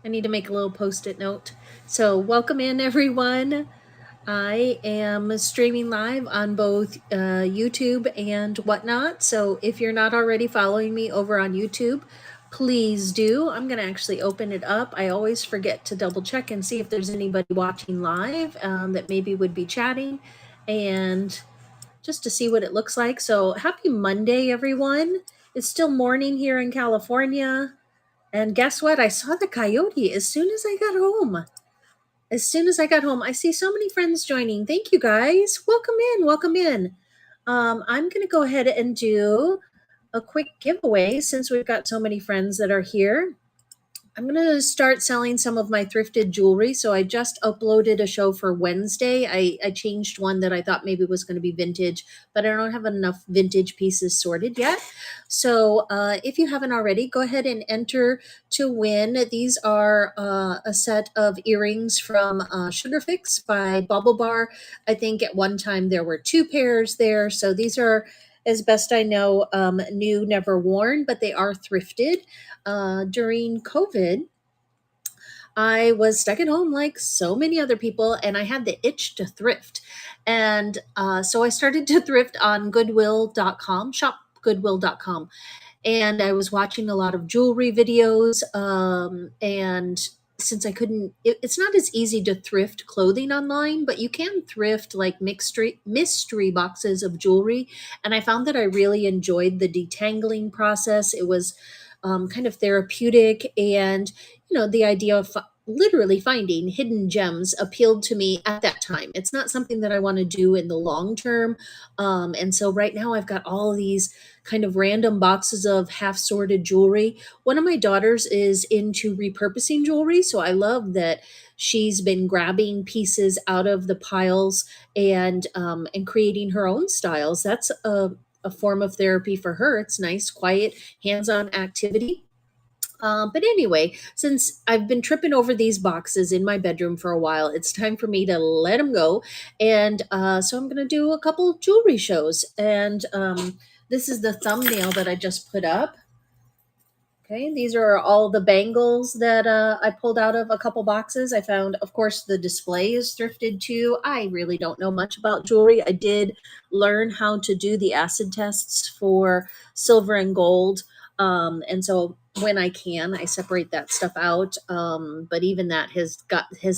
I need to make a little post-it note. So welcome in everyone. I am streaming live on both YouTube and whatnot. So if you're not already following me over on YouTube, please do. I'm going to actually open it up. I always forget to double check and see if there's anybody watching live that maybe would be chatting, and just to see what it looks like. So happy Monday, everyone. It's still morning here in California. And guess what? I saw the coyote as soon as I got home. As soon as I got home, I see so many friends joining. Thank you guys. Welcome in. Welcome in. I'm going to go ahead and do a quick giveaway since we've got so many friends that are here. I'm going to start selling some of my thrifted jewelry. So I just uploaded a show for Wednesday. I changed one that I thought maybe was going to be vintage, but I don't have enough vintage pieces sorted yet. So if you haven't already, go ahead and enter to win. These are a set of earrings from Sugar Fix by Bubble Bar. I think at one time there were 2 pairs there. So these are, as best I know, new, never worn, but they are thrifted. During COVID, I was stuck at home like so many other people, and I had the itch to thrift. And so I started to thrift on goodwill.com, shopgoodwill.com. And I was watching a lot of jewelry videos. And since I couldn't, it's not as easy to thrift clothing online, but you can thrift like mystery boxes of jewelry. And I found that I really enjoyed the detangling process. It was kind of therapeutic, and the idea of literally finding hidden gems appealed to me at that time. It's not something that I want to do in the long term. And so right now I've got all these kind of random boxes of half sorted jewelry. One of my daughters is into repurposing jewelry, so I love that she's been grabbing pieces out of the piles and creating her own styles. That's a form of therapy for her. It's nice, quiet, hands-on activity. But anyway, since I've been tripping over these boxes in my bedroom for a while, it's time for me to let them go. And so I'm going to do a couple jewelry shows. And this is the thumbnail that I just put up. Okay, these are all the bangles that I pulled out of a couple boxes. I found, of course, the display is thrifted too. I really don't know much about jewelry. I did learn how to do the acid tests for silver and gold. And so when I can, I separate that stuff out. But even that has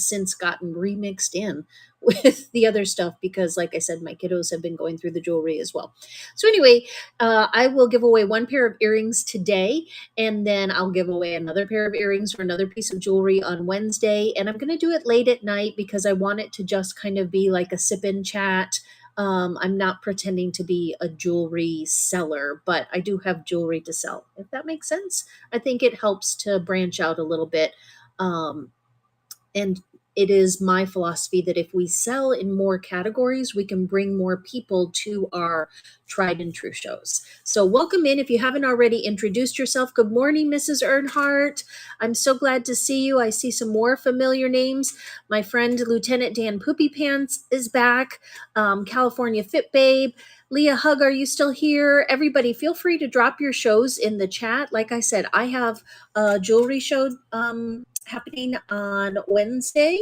since gotten remixed in with the other stuff because, like I said, my kiddos have been going through the jewelry as well. So anyway, I will give away 1 pair of earrings today, and then I'll give away another pair of earrings or another piece of jewelry on Wednesday. And I'm going to do it late at night because I want it to just kind of be like a sip and chat. I'm not pretending to be a jewelry seller, but I do have jewelry to sell, if that makes sense. I think it helps to branch out a little bit. And it is my philosophy that if we sell in more categories, we can bring more people to our tried and true shows. So welcome in. If you haven't already introduced yourself, good morning, Mrs. Earnhardt. I'm so glad to see you. I see some more familiar names. My friend Lieutenant Dan Poopy Pants is back. California Fit Babe. Leah Hug, are you still here? Everybody, feel free to drop your shows in the chat. Like I said, I have a jewelry show happening on Wednesday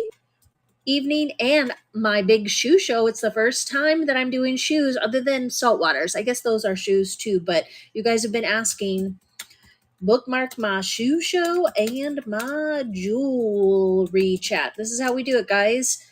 evening and my big shoe show. It's the first time that I'm doing shoes other than saltwaters. I guess those are shoes too, but you guys have been asking. Bookmark my shoe show and my jewelry chat. This is how we do it, guys.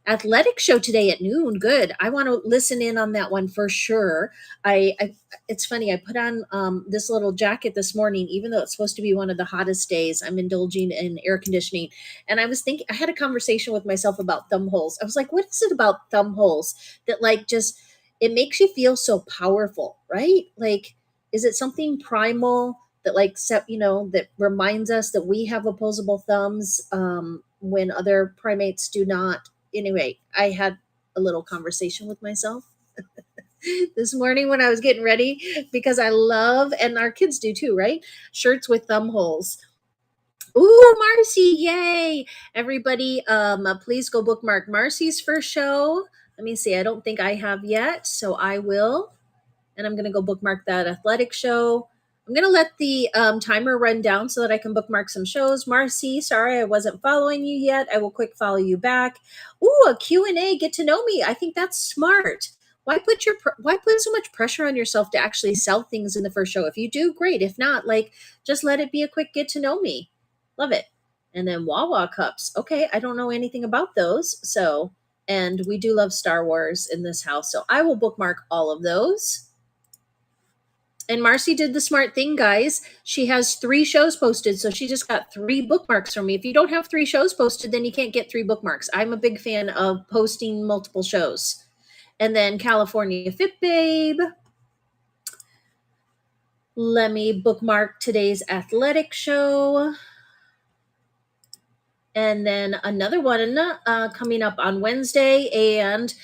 Athletic show today at noon. Good. I want to listen in on that one for sure. It's funny. I put on this little jacket this morning, even though it's supposed to be one of the hottest days. I'm indulging in air conditioning, and I was thinking. I had a conversation with myself about thumb holes. I was like, "What is it about thumb holes that like just it makes you feel so powerful, right? Like, is it something primal that like that reminds us that we have opposable thumbs when other primates do not?" Anyway, I had a little conversation with myself this morning when I was getting ready because I love, and our kids do too, right? Shirts with thumb holes. Ooh, Marcy, yay. Everybody, please go bookmark Marcy's first show. Let me see. I don't think I have yet, so I will. And I'm going to go bookmark that athletic show. I'm going to let the timer run down so that I can bookmark some shows. Marcy, sorry I wasn't following you yet. I will quick follow you back. Ooh, a Q&A, get to know me. I think that's smart. Why put so much pressure on yourself to actually sell things in the first show? If you do, great. If not, like, just let it be a quick get to know me. Love it. And then Wawa cups. Okay, I don't know anything about those. So, and we do love Star Wars in this house. So I will bookmark all of those. And Marcy did the smart thing, guys. She has 3 shows posted, so she just got 3 bookmarks from me. If you don't have 3 shows posted, then you can't get 3 bookmarks. I'm a big fan of posting multiple shows. And then California Fit Babe. Let me bookmark today's athletic show. And then another one coming up on Wednesday. And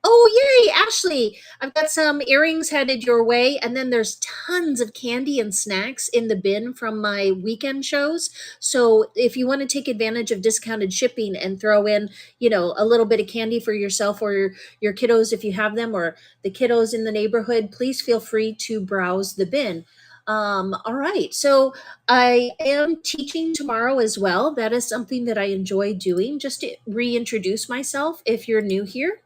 oh, yay, Ashley. I've got some earrings headed your way. And then there's tons of candy and snacks in the bin from my weekend shows. So if you want to take advantage of discounted shipping and throw in, a little bit of candy for yourself or your kiddos, if you have them, or the kiddos in the neighborhood, please feel free to browse the bin. All right. So I am teaching tomorrow as well. That is something that I enjoy doing. Just to reintroduce myself, if you're new here,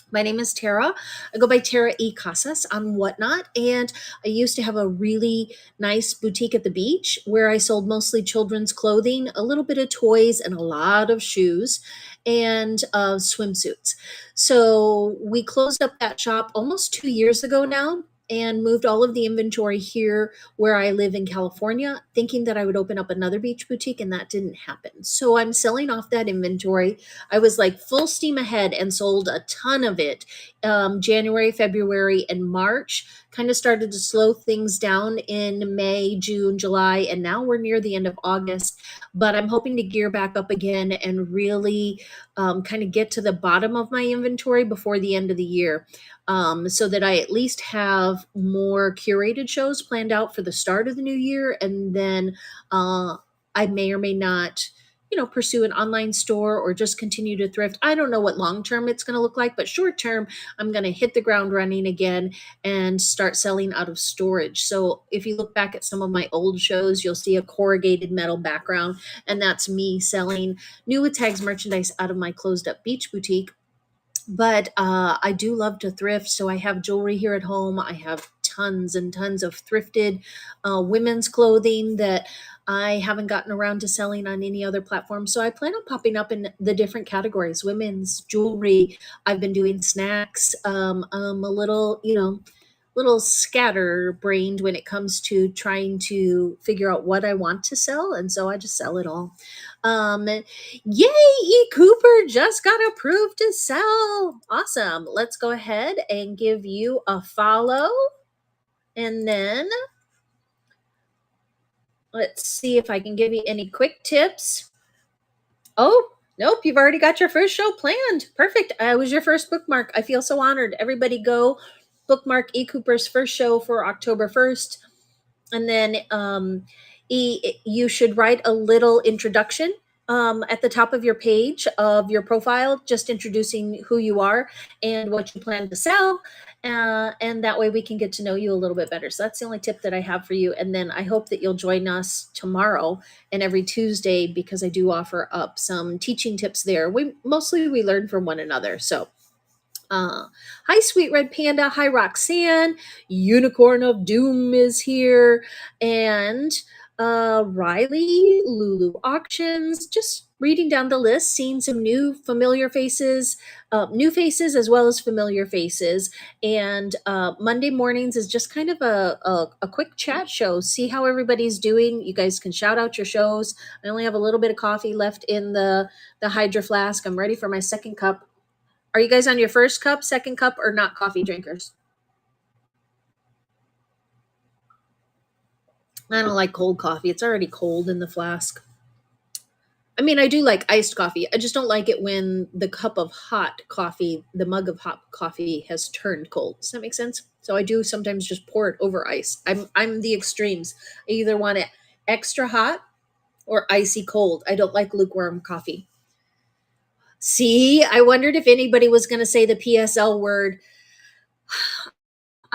my name is Tara. I go by Tara E. Casas on Whatnot, and I used to have a really nice boutique at the beach where I sold mostly children's clothing, a little bit of toys, and a lot of shoes and swimsuits. So we closed up that shop almost 2 years ago now and moved all of the inventory here where I live in California, thinking that I would open up another beach boutique, and that didn't happen. So I'm selling off that inventory. I was like full steam ahead and sold a ton of it. January, February, and March. Kind of started to slow things down in May, June, July, and now we're near the end of August. But I'm hoping to gear back up again and really kind of get to the bottom of my inventory before the end of the year. So that I at least have more curated shows planned out for the start of the new year. And then I may or may not, pursue an online store or just continue to thrift. I don't know what long-term it's going to look like, but short-term, I'm going to hit the ground running again and start selling out of storage. So if you look back at some of my old shows, you'll see a corrugated metal background, and that's me selling New with Tags merchandise out of my closed-up beach boutique. But I do love to thrift, so I have jewelry here at home. I have tons and tons of thrifted women's clothing that I haven't gotten around to selling on any other platform. So I plan on popping up in the different categories: women's jewelry. I've been doing snacks. I'm a little scatterbrained when it comes to trying to figure out what I want to sell, and so I just sell it all. Yay, E. Cooper just got approved to sell. Awesome. Let's go ahead and give you a follow. And then let's see if I can give you any quick tips. Oh, nope, you've already got your first show planned. Perfect. I was your first bookmark. I feel so honored. Everybody go bookmark E. Cooper's first show for October 1st. And then you should write a little introduction at the top of your page of your profile, just introducing who you are and what you plan to sell. And that way we can get to know you a little bit better. So that's the only tip that I have for you. And then I hope that you'll join us tomorrow and every Tuesday, because I do offer up some teaching tips there. We learn from one another. So hi, Sweet Red Panda. Hi, Roxanne. Unicorn of Doom is here. And Riley, Lulu Auctions. Just reading down the list, seeing some new faces as well as familiar faces. And Monday mornings is just kind of a quick chat show. See how everybody's doing. You guys can shout out your shows. I only have a little bit of coffee left in the Hydro Flask. I'm ready for my second cup. Are you guys on your first cup, second cup, or not coffee drinkers? I don't like cold coffee. It's already cold in the flask. I mean, I do like iced coffee. I just don't like it when the cup of hot coffee, the mug of hot coffee has turned cold. Does that make sense? So I do sometimes just pour it over ice. I'm the extremes. I either want it extra hot or icy cold. I don't like lukewarm coffee. See, I wondered if anybody was going to say the PSL word.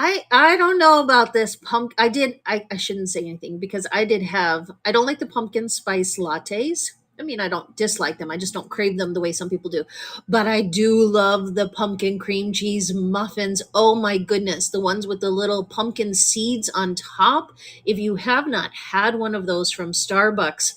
I don't know about this I shouldn't say anything because I don't like the pumpkin spice lattes. I mean, I don't dislike them. I just don't crave them the way some people do. But I do love the pumpkin cream cheese muffins. Oh my goodness, the ones with the little pumpkin seeds on top. If you have not had one of those from Starbucks,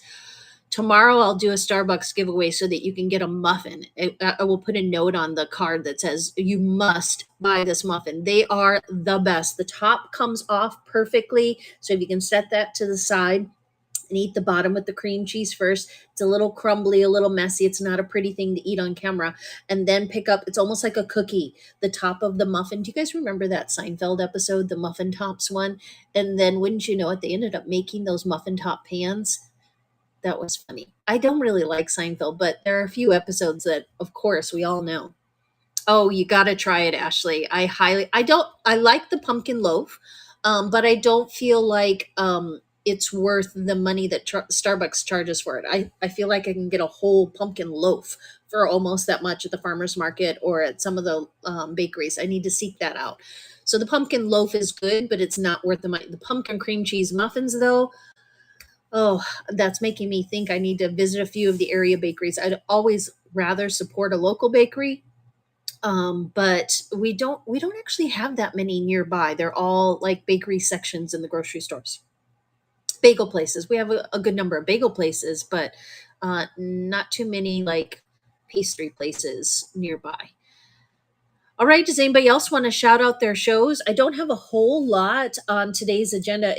tomorrow I'll do a Starbucks giveaway so that you can get a muffin. I will put a note on the card that says you must buy this muffin. They are the best. The top comes off perfectly, so if you can set that to the side and eat the bottom with the cream cheese first. It's a little crumbly, a little messy. It's not a pretty thing to eat on camera. And then pick up, it's almost like a cookie, the top of the muffin. Do you guys remember that Seinfeld episode, the muffin tops one? And then wouldn't you know it, they ended up making those muffin top pans. That was funny. I don't really like Seinfeld, but there are a few episodes that, of course, we all know. Oh, you got to try it, Ashley. I like the pumpkin loaf, but I don't feel like it's worth the money that Starbucks charges for it. I feel like I can get a whole pumpkin loaf for almost that much at the farmer's market or at some of the bakeries. I need to seek that out. So the pumpkin loaf is good, but it's not worth the money. The pumpkin cream cheese muffins, though, oh, that's making me think I need to visit a few of the area bakeries. I'd always rather support a local bakery, but we don't actually have that many nearby. They're all like bakery sections in the grocery stores. Bagel places. We have a good number of bagel places, but not too many like pastry places nearby. All right. Does anybody else want to shout out their shows? I don't have a whole lot on today's agenda.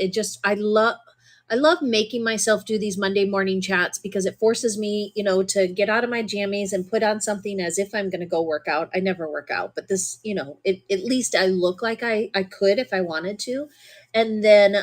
I love making myself do these Monday morning chats because it forces me, to get out of my jammies and put on something as if I'm going to go work out. I never work out, but this, at least I look like I could if I wanted to. And then,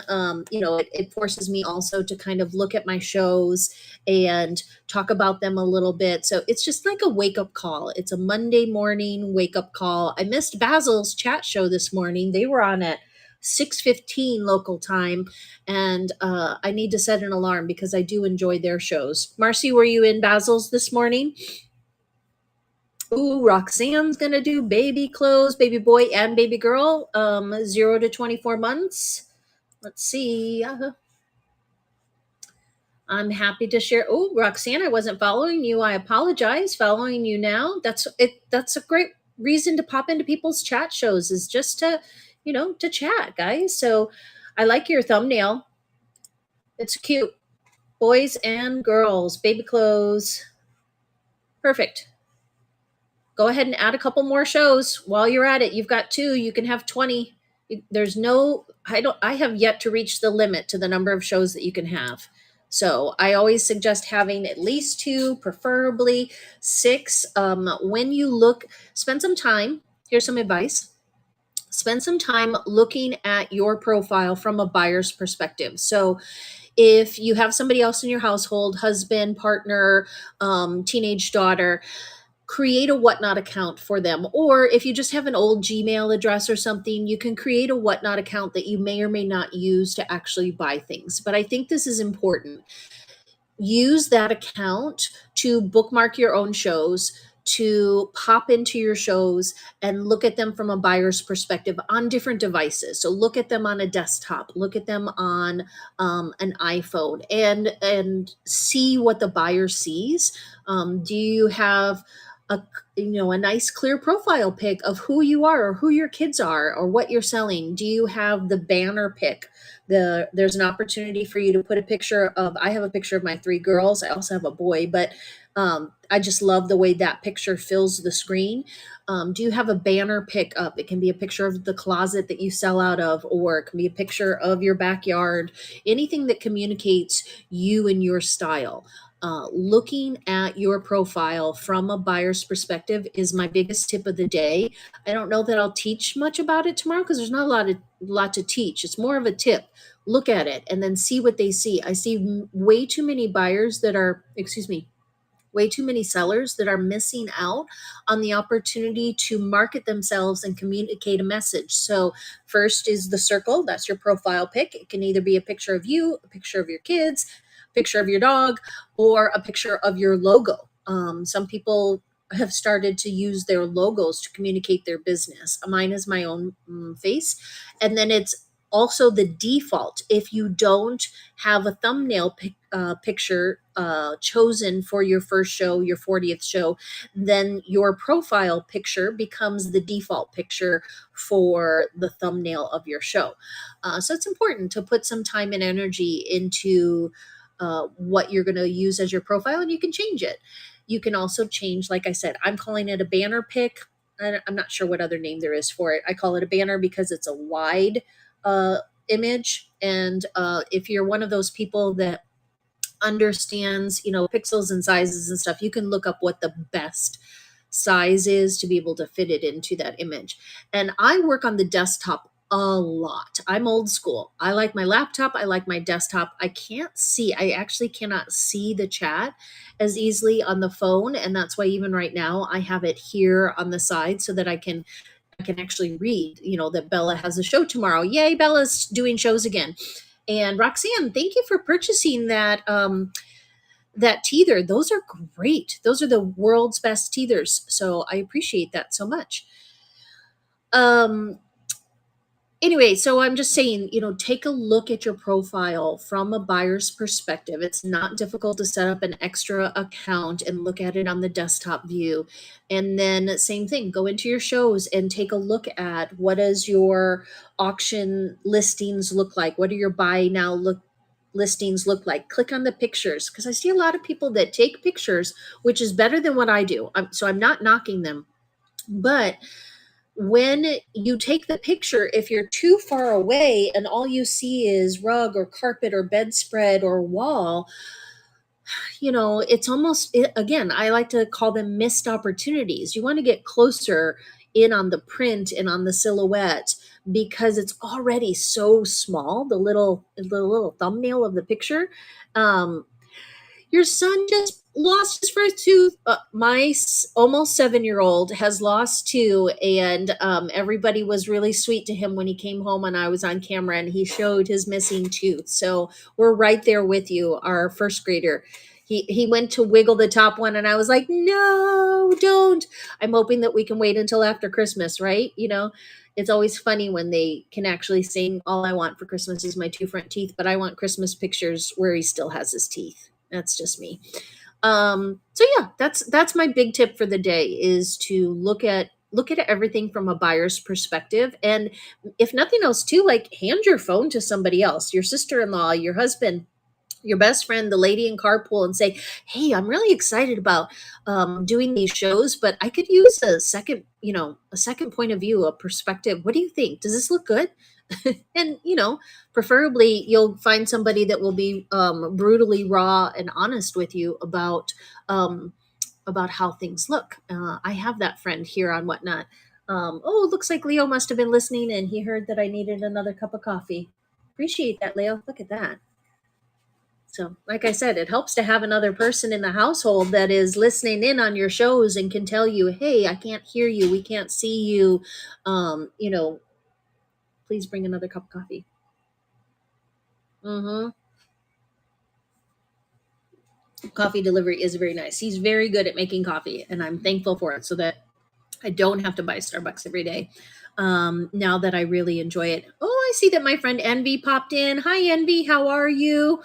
it forces me also to kind of look at my shows and talk about them a little bit. So it's just like a wake up call. It's a Monday morning wake up call. I missed Basil's chat show this morning. They were on at 6:15 local time, and I need to set an alarm because I do enjoy their shows. Marcy, were you in Basil's this morning? Ooh, Roxanne's gonna do baby clothes, baby boy and baby girl, 0 to 24 months. Let's see. I'm happy to share. Oh, Roxanne, I wasn't following you. I apologize. Following you now. That's it. That's a great reason to pop into people's chat shows is just to chat, guys. So I like your thumbnail. It's cute. Boys and girls, baby clothes. Perfect. Go ahead and add a couple more shows while you're at it. You've got 2, you can have 20. I have yet to reach the limit to the number of shows that you can have. So I always suggest having at least 2, preferably 6. When you look, spend some time. Here's some advice. Spend some time looking at your profile from a buyer's perspective. So if you have somebody else in your household, husband, partner, teenage daughter, create a Whatnot account for them. Or if you just have an old Gmail address or something, you can create a Whatnot account that you may or may not use to actually buy things. But I think this is important. Use that account to bookmark your own shows, to pop into your shows and look at them from a buyer's perspective on different devices. So look at them on a desktop, look at them on an iPhone, and see what the buyer sees. Do you have a nice clear profile pic of who you are or who your kids are or what you're selling? Do you have the banner pic? There's an opportunity for you to put a picture of, I have a picture of my 3 girls. I also have a boy, but I just love the way that picture fills the screen. Do you have a banner pic up? It can be a picture of the closet that you sell out of, or it can be a picture of your backyard, anything that communicates you and your style. Looking at your profile from a buyer's perspective is my biggest tip of the day. I don't know that I'll teach much about it tomorrow because there's not a lot to teach. It's more of a tip. Look at it and then see what they see. I see way too many way too many sellers that are missing out on the opportunity to market themselves and communicate a message. So first is the circle. That's your profile pic. It can either be a picture of you, a picture of your kids, a picture of your dog, or a picture of your logo. Some people have started to use their logos to communicate their business. Mine is my own face. And then it's also the default. If you don't have a thumbnail picture chosen for your first show, your 40th show, then your profile picture becomes the default picture for the thumbnail of your show. So it's important to put some time and energy into what you're going to use as your profile, and you can change it. You can also change, like I said, I'm calling it a banner pick. I'm not sure what other name there is for it. I call it a banner because it's a wide image. And if you're one of those people that understands, pixels and sizes and stuff, you can look up what the best size is to be able to fit it into that image. And I work on the desktop a lot. I'm old school. I like my laptop. I like my desktop. I actually cannot see the chat as easily on the phone. And that's why even right now I have it here on the side so that I can actually read, that Bella has a show tomorrow. Yay, Bella's doing shows again. And Roxanne, thank you for purchasing that that teether. Those are great. Those are the world's best teethers. So I appreciate that so much. Anyway, so I'm just saying, take a look at your profile from a buyer's perspective. It's not difficult to set up an extra account and look at it on the desktop view. And then same thing, go into your shows and take a look at what does your auction listings look like? What do your buy now listings look like? Click on the pictures, because I see a lot of people that take pictures, which is better than what I do. So I'm not knocking them, but when you take the picture, if you're too far away and all you see is rug or carpet or bedspread or wall, it's almost, again, I like to call them missed opportunities. You want to get closer in on the print and on the silhouette because it's already so small, the little thumbnail of the picture. Your son just lost his first tooth. My almost 7-year-old has lost two, and everybody was really sweet to him when he came home and I was on camera and he showed his missing tooth. So we're right there with you. Our first grader, he went to wiggle the top one and I was like, no, don't. I'm hoping that we can wait until after Christmas, right? It's always funny when they can actually sing, all I want for Christmas is my 2 front teeth, but I want Christmas pictures where he still has his teeth. That's just me. So yeah, that's my big tip for the day, is to look at everything from a buyer's perspective. And if nothing else too, like hand your phone to somebody else, your sister-in-law, your husband, your best friend, the lady in carpool, and say, hey, I'm really excited about doing these shows, but I could use a second point of view, a perspective. What do you think? Does this look good? And preferably you'll find somebody that will be brutally raw and honest with you about how things look. I have that friend here on Whatnot. It looks like Leo must have been listening and he heard that I needed another cup of coffee. Appreciate that, Leo. Look at that. So, like I said, it helps to have another person in the household that is listening in on your shows and can tell you, hey, I can't hear you. We can't see you. Please bring another cup of coffee. Coffee delivery is very nice. He's very good at making coffee, and I'm thankful for it so that I don't have to buy Starbucks every day. Now that I really enjoy it. Oh, I see that my friend Envy popped in. Hi, Envy. How are you?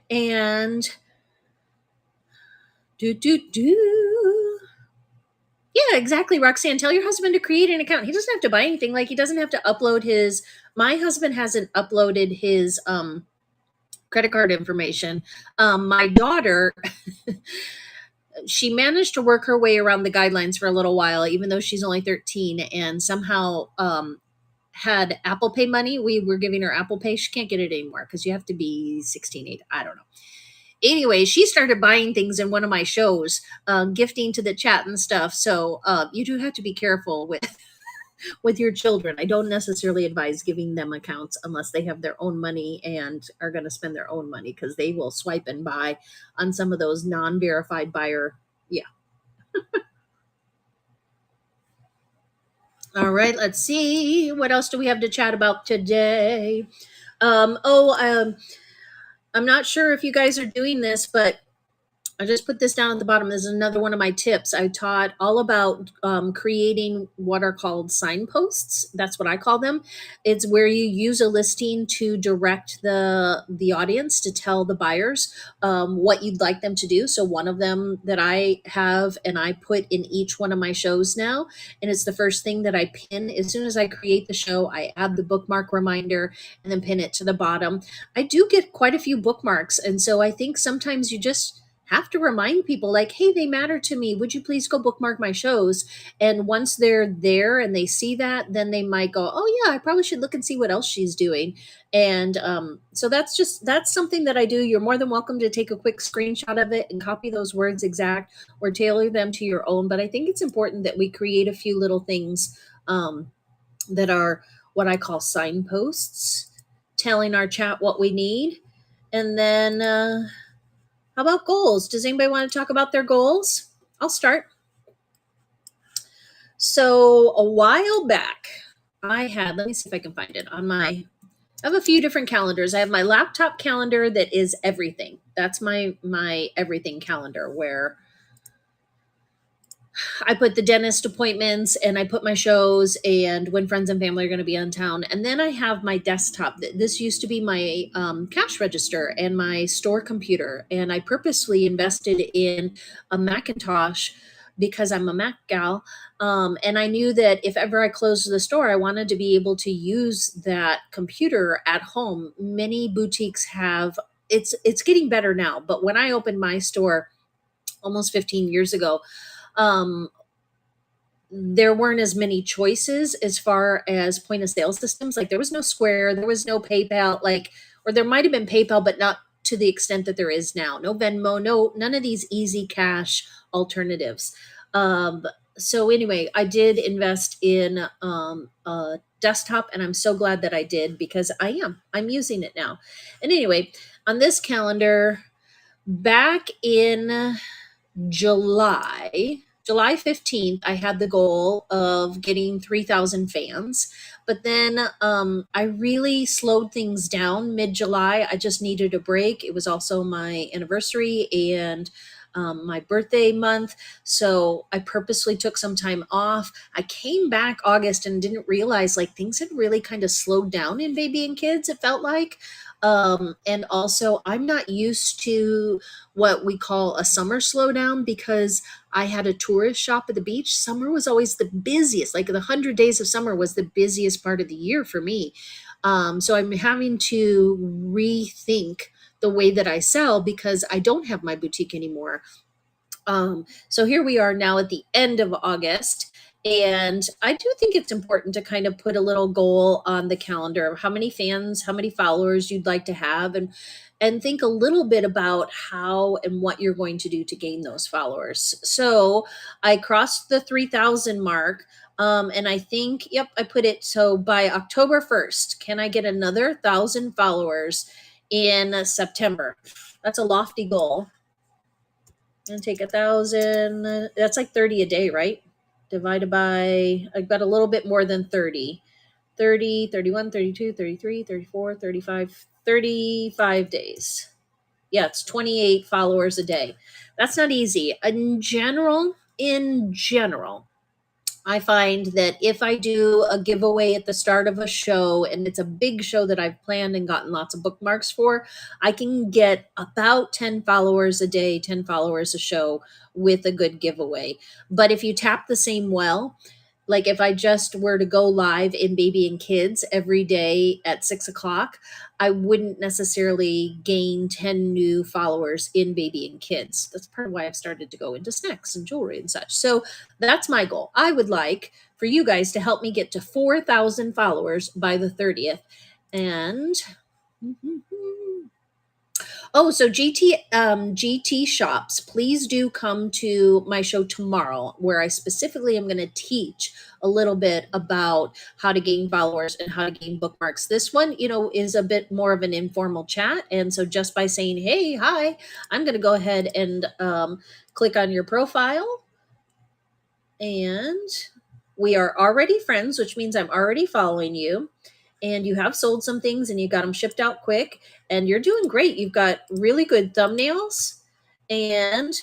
And yeah, exactly, Roxanne. Tell your husband to create an account. He doesn't have to buy anything. Like, he doesn't have to upload his. My husband hasn't uploaded his credit card information. My daughter, she managed to work her way around the guidelines for a little while, even though she's only 13, and somehow had Apple Pay money. We were giving her Apple Pay. She can't get it anymore because you have to be 16, 8. I don't know. Anyway, she started buying things in one of my shows, gifting to the chat and stuff. So you do have to be careful with your children. I don't necessarily advise giving them accounts unless they have their own money and are going to spend their own money, because they will swipe and buy on some of those non-verified buyer. Yeah. All right, let's see. What else do we have to chat about today? I'm not sure if you guys are doing this, but I just put this down at the bottom. This is another one of my tips. I taught all about creating what are called signposts. That's what I call them. It's where you use a listing to direct the audience to tell the buyers what you'd like them to do. So one of them that I have and I put in each one of my shows now, and it's the first thing that I pin as soon as I create the show. I add the bookmark reminder and then pin it to the bottom. I do get quite a few bookmarks, and so I think sometimes you just have to remind people like, hey, they matter to me. Would you please go bookmark my shows? And once they're there and they see that, then they might go, oh yeah, I probably should look and see what else she's doing. And so that's something that I do. You're more than welcome to take a quick screenshot of it and copy those words exact or tailor them to your own. But I think it's important that we create a few little things that are what I call signposts, telling our chat what we need. And then how about goals? Does anybody want to talk about their goals? I'll start. So a while back, let me see if I can find it I have a few different calendars. I have my laptop calendar that is everything. That's my everything calendar where I put the dentist appointments and I put my shows and when friends and family are going to be in town. And then I have my desktop. This used to be my cash register and my store computer. And I purposely invested in a Macintosh because I'm a Mac gal. And I knew that if ever I closed the store, I wanted to be able to use that computer at home. Many boutiques have, it's getting better now. But when I opened my store almost 15 years ago, there weren't as many choices as far as point of sale systems. Like there was no Square, there was no PayPal, or there might have been PayPal, but not to the extent that there is now. No Venmo, none of these easy cash alternatives. So anyway, I did invest in a desktop, and I'm so glad that I did because I'm using it now. And anyway, on this calendar, back in July 15th, I had the goal of getting 3,000 fans. But then I really slowed things down mid-July. I just needed a break. It was also my anniversary and my birthday month. So I purposely took some time off. I came back August and didn't realize things had really kind of slowed down in baby and kids, it felt like. And also I'm not used to what we call a summer slowdown because I had a tourist shop at the beach. Summer was always the busiest, the 100 days of summer was the busiest part of the year for me. So I'm having to rethink the way that I sell because I don't have my boutique anymore. So here we are now at the end of August. And I do think it's important to kind of put a little goal on the calendar of how many fans, how many followers you'd like to have, and think a little bit about how and what you're going to do to gain those followers. So I crossed the 3,000 mark. And I think, I put it. So by October 1st, can I get another 1,000 followers in September? That's a lofty goal. And take 1,000. That's like 30 a day, right? Divided by, I've got a little bit more than 30. 30, 31, 32, 33, 34, 35, 35 days. Yeah, it's 28 followers a day. That's not easy. In general, I find that if I do a giveaway at the start of a show and it's a big show that I've planned and gotten lots of bookmarks for, I can get about 10 followers a day, 10 followers a show with a good giveaway. But if you tap the same well, if I just were to go live in baby and kids every day at 6:00, I wouldn't necessarily gain 10 new followers in baby and kids. That's part of why I've started to go into snacks and jewelry and such. So that's my goal. I would like for you guys to help me get to 4,000 followers by the 30th. And so GT shops, please do come to my show tomorrow where I specifically am going to teach a little bit about how to gain followers and how to gain bookmarks. This one, is a bit more of an informal chat. And so just by saying, hey, hi, I'm going to go ahead and click on your profile. And we are already friends, which means I'm already following you. And you have sold some things and you got them shipped out quick and you're doing great. You've got really good thumbnails And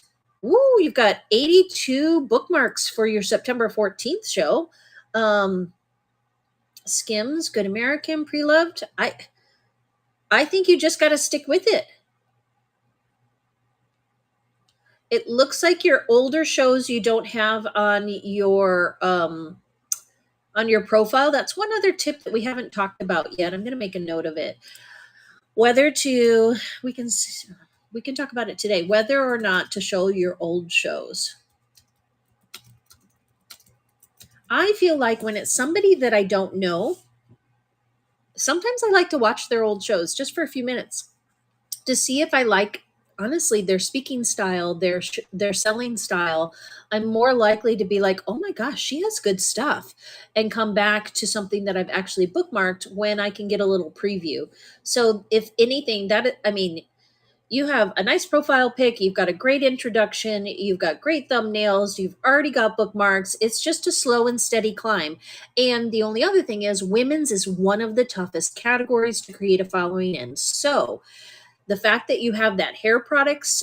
you've got 82 bookmarks for your September 14th show. Skims, Good American, Pre-Loved. I think you just got to stick with it. It looks like your older shows you don't have on your profile. That's one other tip that we haven't talked about yet. I'm going to make a note of it. Whether to we can talk about it today. Whether or not to show your old shows. I feel like when it's somebody that I don't know, sometimes I like to watch their old shows just for a few minutes to see if I like, honestly, their speaking style, their selling style. I'm more likely to be like, oh my gosh, she has good stuff, and come back to something that I've actually bookmarked when I can get a little preview. So if anything, you have a nice profile pic, you've got a great introduction, you've got great thumbnails, you've already got bookmarks. It's just a slow and steady climb. And the only other thing is, women's is one of the toughest categories to create a following in. So the fact that you have that hair products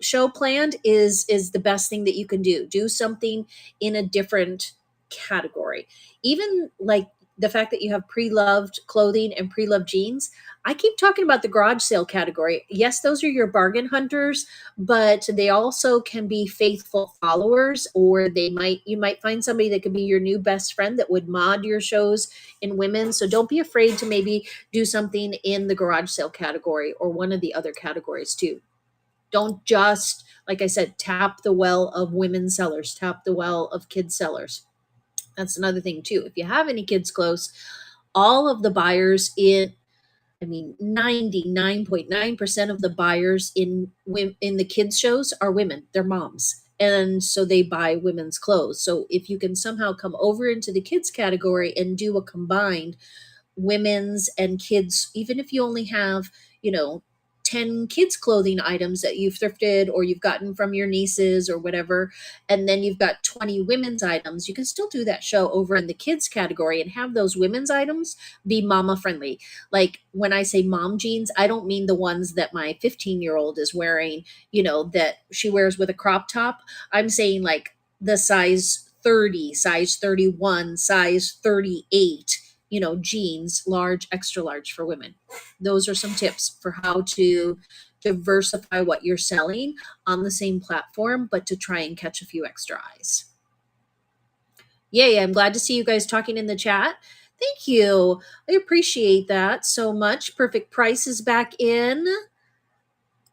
show planned is the best thing that you can do. Do something in a different category. Even like the fact that you have pre-loved clothing and pre-loved jeans. I keep talking about the garage sale category. Yes, those are your bargain hunters, but they also can be faithful followers, or you might find somebody that could be your new best friend that would mod your shows in women. So don't be afraid to maybe do something in the garage sale category or one of the other categories too. Don't just, like I said, tap the well of women sellers, tap the well of kids sellers. That's another thing too. If you have any kids close, all of the buyers 99.9% of the buyers in the kids shows are women. They're moms. And so they buy women's clothes. So if you can somehow come over into the kids category and do a combined women's and kids, even if you only have, 10 kids clothing items that you've thrifted or you've gotten from your nieces or whatever, and then you've got 20 women's items, you can still do that show over in the kids category and have those women's items be mama friendly. Like when I say mom jeans, I don't mean the ones that my 15-year-old is wearing, that she wears with a crop top. I'm saying like the size 30, size 31, size 38, jeans, large, extra large for women. Those are some tips for how to diversify what you're selling on the same platform, but to try and catch a few extra eyes. Yay, I'm glad to see you guys talking in the chat. Thank you. I appreciate that so much. Perfect Price is back in.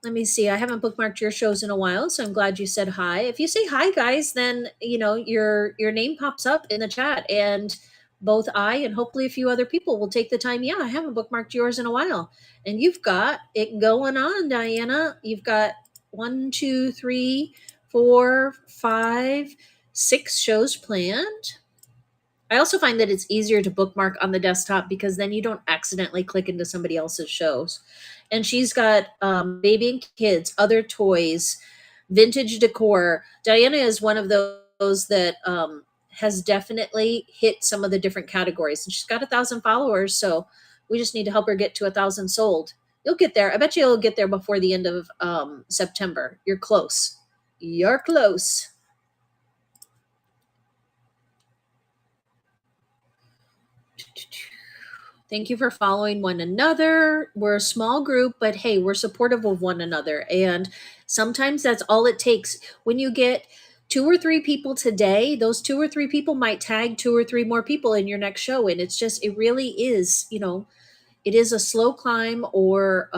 Let me see. I haven't bookmarked your shows in a while, so I'm glad you said hi. If you say hi, guys, then your name pops up in the chat, and both I and hopefully a few other people will take the time. Yeah, I haven't bookmarked yours in a while, and you've got it going on, Diana. You've got 1, 2, 3, 4, 5, 6 shows planned. I also find that it's easier to bookmark on the desktop because then you don't accidentally click into somebody else's shows. And she's got baby and kids, other toys, vintage decor. Diana is one of those that has definitely hit some of the different categories. And she's got 1,000 followers, so we just need to help her get to 1,000 sold. You'll get there. I bet you'll get there before the end of September. You're close. You're close. Thank you for following one another. We're a small group, but hey, we're supportive of one another. And sometimes that's all it takes. When you get 2 or 3 people today, those 2 or 3 people might tag 2 or 3 more people in your next show. And it really is, it is a slow climb or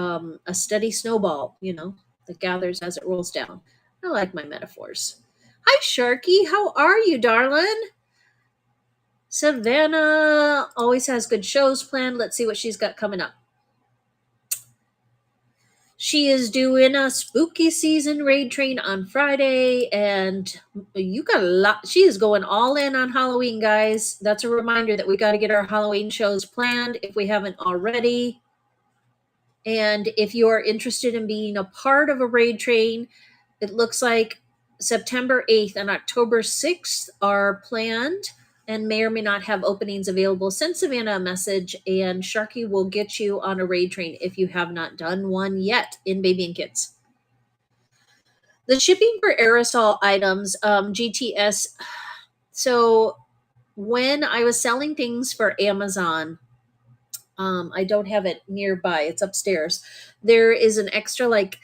a steady snowball, that gathers as it rolls down. I like my metaphors. Hi, Sharky. How are you, darling? Savannah always has good shows planned. Let's see what she's got coming up. She is doing a spooky season raid train on Friday, and you got a lot. She is going all in on Halloween, guys. That's a reminder that we got to get our Halloween shows planned if we haven't already. And if you are interested in being a part of a raid train, it looks like September 8th and October 6th are planned and may or may not have openings available. Send Savannah a message and Sharky will get you on a raid train if you have not done one yet in Baby and Kids. The shipping for aerosol items, GTS. So when I was selling things for Amazon, I don't have it nearby. It's upstairs. There is an extra, like,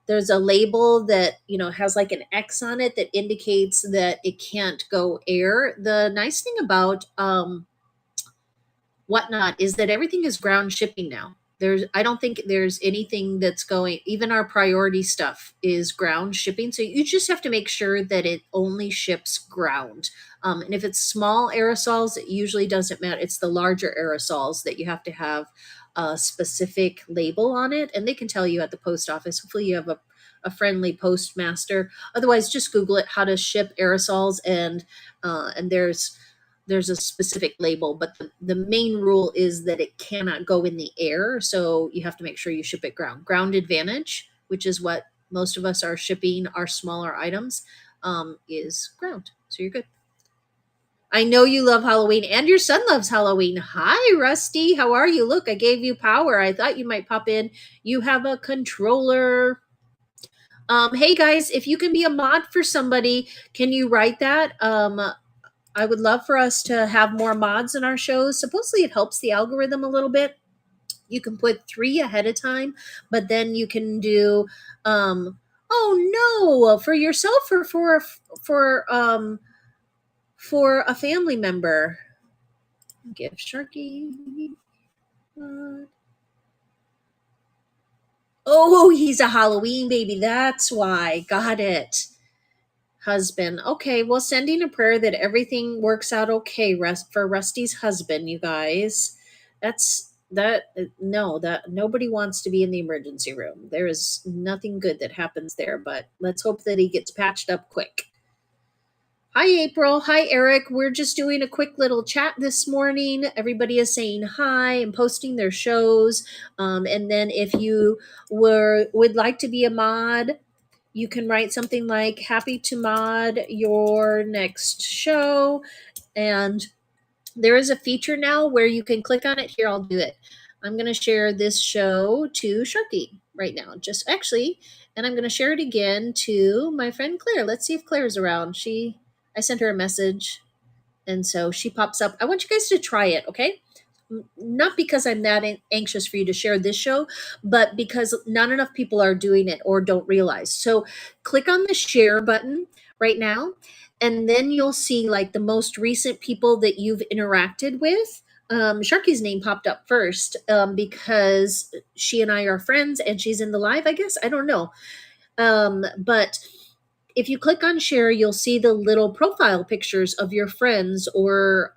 there's a label that, has like an X on it that indicates that it can't go air. The nice thing about Whatnot is that everything is ground shipping now. I don't think there's anything that's going, even our priority stuff is ground shipping. So you just have to make sure that it only ships ground. And if it's small aerosols, it usually doesn't matter. It's the larger aerosols that you have to have a specific label on it. And they can tell you at the post office. Hopefully you have a friendly postmaster. Otherwise, just Google it, how to ship aerosols, and there's a specific label, but the main rule is that it cannot go in the air. So you have to make sure you ship it ground advantage, which is what most of us are shipping our smaller items, is ground. So you're good. I know you love Halloween and your son loves Halloween. Hi, Rusty. How are you? Look, I gave you power. I thought you might pop in. You have a controller. Hey guys, if you can be a mod for somebody, can you write that? I would love for us to have more mods in our shows. Supposedly it helps the algorithm a little bit. You can put 3 ahead of time, but then you can do, oh no, for yourself or for a family member. Give Sharky. Oh, he's a Halloween baby. That's why. Got it. Husband. Okay, well, sending a prayer that everything works out okay for Rusty's husband, you guys. That nobody wants to be in the emergency room. There is nothing good that happens there, but let's hope that he gets patched up quick. Hi, April. Hi, Eric. We're just doing a quick little chat this morning. Everybody is saying hi and posting their shows. And then if you would like to be a mod, you can write something like happy to mod your next show. And there is a feature now where you can click on it. Here, I'll do it. I'm going to share this show to Sharky right now. And I'm going to share it again to my friend Claire. Let's see if Claire's around. I sent her a message, and so she pops up. I want you guys to try it, okay? Not because I'm that anxious for you to share this show, but because not enough people are doing it or don't realize. So click on the share button right now, and then you'll see like the most recent people that you've interacted with. Sharky's name popped up first because she and I are friends and she's in the live, I guess. I don't know. But if you click on share, you'll see the little profile pictures of your friends or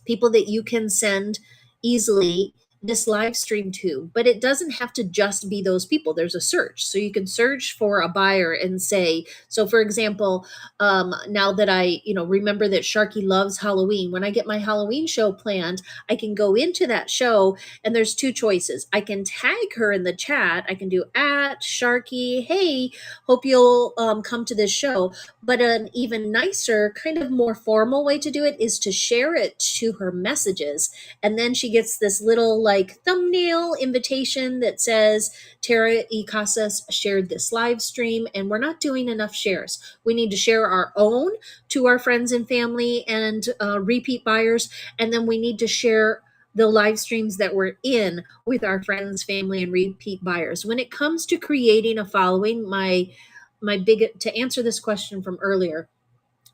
people that you can send easily this live stream to. But it doesn't have to just be those people. There's a search. So you can search for a buyer and say, so for example, now that I remember that Sharky loves Halloween, when I get my Halloween show planned, I can go into that show and there's 2 choices. I can tag her in the chat. I can do @Sharky, hey, hope you'll come to this show. But an even nicer, kind of more formal way to do it is to share it to her messages. And then she gets this little like thumbnail invitation that says Tara E. Casas shared this live stream. And we're not doing enough shares. We need to share our own to our friends and family and repeat buyers. And then we need to share the live streams that we're in with our friends, family, and repeat buyers. When it comes to creating a following, to answer this question from earlier,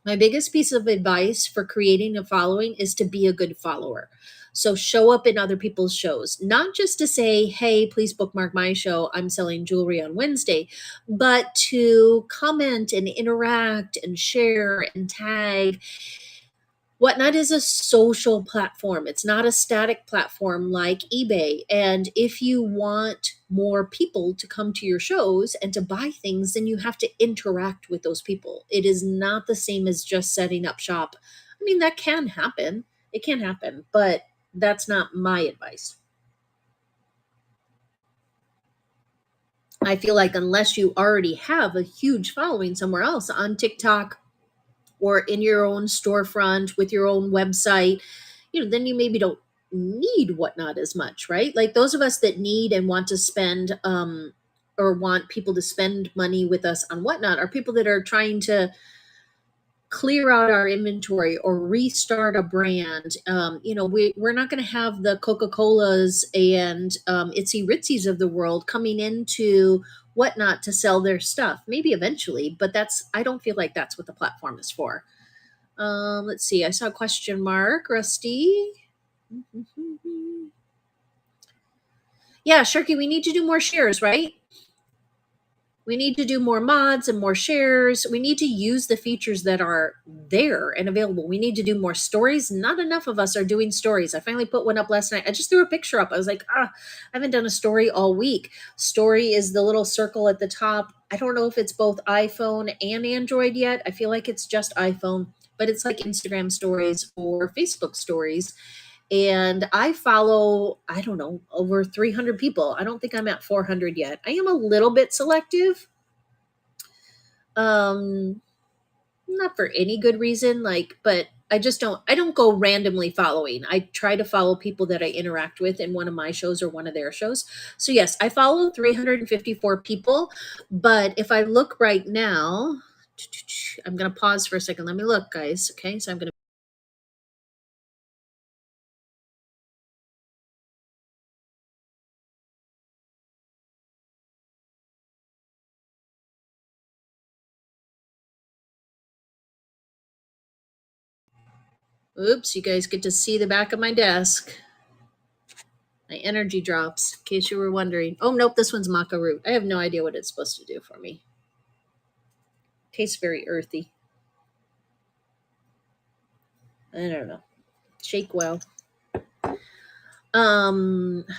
my biggest piece of advice for creating a following is to be a good follower. So show up in other people's shows, not just to say, hey, please bookmark my show, I'm selling jewelry on Wednesday, but to comment and interact and share and tag. Whatnot is a social platform. It's not a static platform like eBay. And if you want more people to come to your shows and to buy things, then you have to interact with those people. It is not the same as just setting up shop. I mean, that can happen. It can happen, but that's not my advice. I feel like unless you already have a huge following somewhere else on TikTok, or in your own storefront with your own website, then you maybe don't need Whatnot as much, right? Like those of us that need and want to spend or want people to spend money with us on Whatnot are people that are trying to clear out our inventory or restart a brand. We're not going to have the Coca-Colas and Itsy Ritzies of the world coming into Whatnot to sell their stuff. Maybe eventually, but I don't feel like that's what the platform is for. Let's see. I saw a question mark. Rusty. Yeah, Shirky, we need to do more shares, right? We need to do more mods and more shares. We need to use the features that are there and available. We need to do more stories. Not enough of us are doing stories. I finally put one up last night. I just threw a picture up. I was like, I haven't done a story all week. Story is the little circle at the top. I don't know if it's both iPhone and Android yet. I feel like it's just iPhone, but it's like Instagram stories or Facebook stories. And I follow, I don't know, over 300 people. I don't think I'm at 400 yet. I am a little bit selective. Not for any good reason, but I don't go randomly following. I try to follow people that I interact with in one of my shows or one of their shows. So yes, I follow 354 people, but if I look right now, I'm going to pause for a second. Let me look, guys. Okay, so I'm going to oops, you guys get to see the back of my desk. My energy drops, in case you were wondering. Oh, nope, this one's maca root. I have no idea what it's supposed to do for me. Tastes very earthy. I don't know. Shake well. How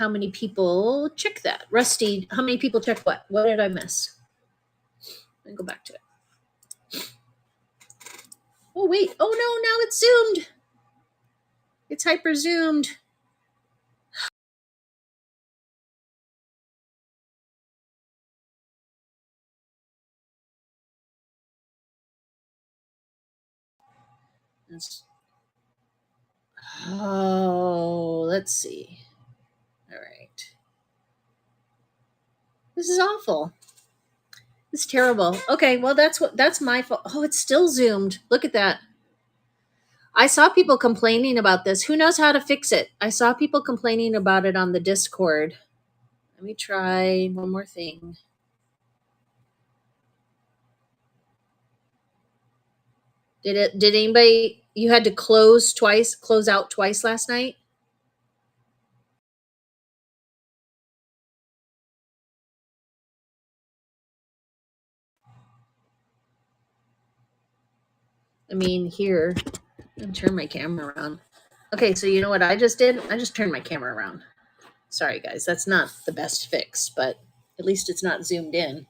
many people check that? Rusty, how many people check what? What did I miss? Let me go back to it. Oh, wait. Oh, no, now it's zoomed. It's hyper zoomed. Oh, let's see. All right. This is awful. It's terrible. Okay, well that's my fault. Oh, it's still zoomed. Look at that. I saw people complaining about this. Who knows how to fix it? I saw people complaining about it on the Discord. Let me try one more thing. Did anybody, you had to close out twice last night? I mean, here, I'm turn my camera around. Okay, so you know what I just did? I just turned my camera around. Sorry guys, that's not the best fix, but at least it's not zoomed in.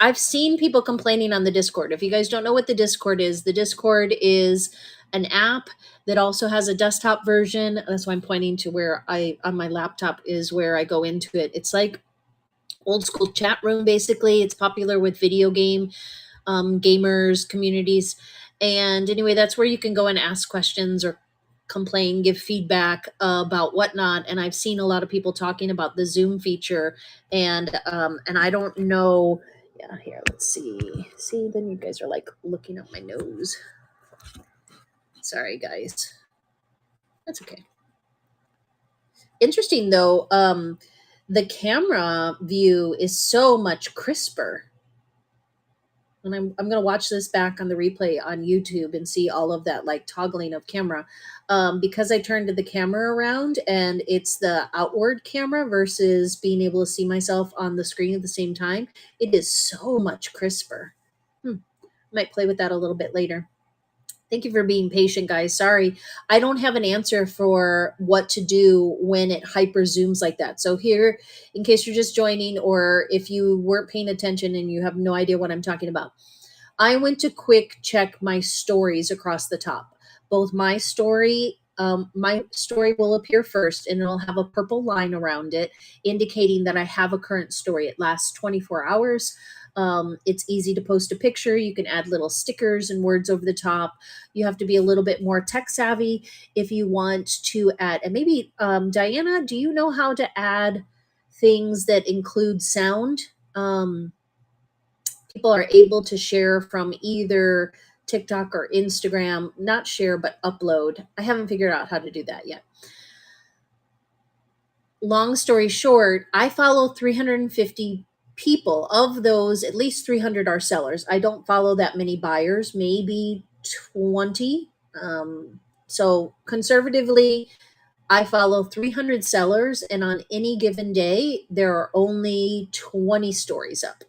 I've seen people complaining on the Discord. If you guys don't know what the Discord is an app that also has a desktop version. That's why I'm pointing to where on my laptop is where I go into it. It's like old school chat room, basically. It's popular with video game gamers communities. And anyway, that's where you can go and ask questions or complain, give feedback about Whatnot. And I've seen a lot of people talking about the Zoom feature, and I don't know. Yeah, here, let's see. See, then you guys are like looking up my nose. Sorry, guys. That's okay. Interesting though. The camera view is so much crisper. And I'm going to watch this back on the replay on YouTube and see all of that like toggling of camera. Because I turned the camera around and it's the outward camera versus being able to see myself on the screen at the same time, it is so much crisper. Might play with that a little bit later. Thank you for being patient, guys. Sorry, I don't have an answer for what to do when it hyper zooms like that. So here, in case you're just joining, or if you weren't paying attention and you have no idea what I'm talking about, I went to quick check my stories across the top. Both my story will appear first, and it'll have a purple line around it indicating that I have a current story. It lasts 24 hours. It's easy to post a picture. You can add little stickers and words over the top. You have to be a little bit more tech savvy if you want to add. And maybe, Diana, do you know how to add things that include sound. People are able to share from either TikTok or Instagram, not share, but upload. I haven't figured out how to do that yet. Long story short, I follow 350 people. Of those, at least 300 are sellers. I don't follow that many buyers, maybe 20. So conservatively, I follow 300 sellers, and on any given day, there are only 20 stories up.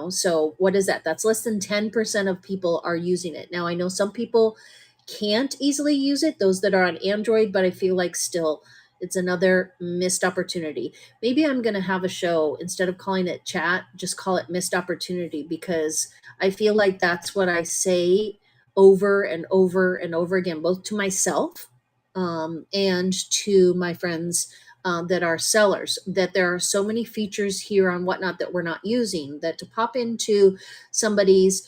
So what is that? That's less than 10% of people are using it. Now, I know some people can't easily use it, those that are on Android, but I feel like still it's another missed opportunity. Maybe I'm going to have a show, instead of calling it chat, just call it missed opportunity, because I feel like that's what I say over and over and over again, both to myself and to my friends that are sellers, that there are so many features here on Whatnot that we're not using, that to pop into somebody's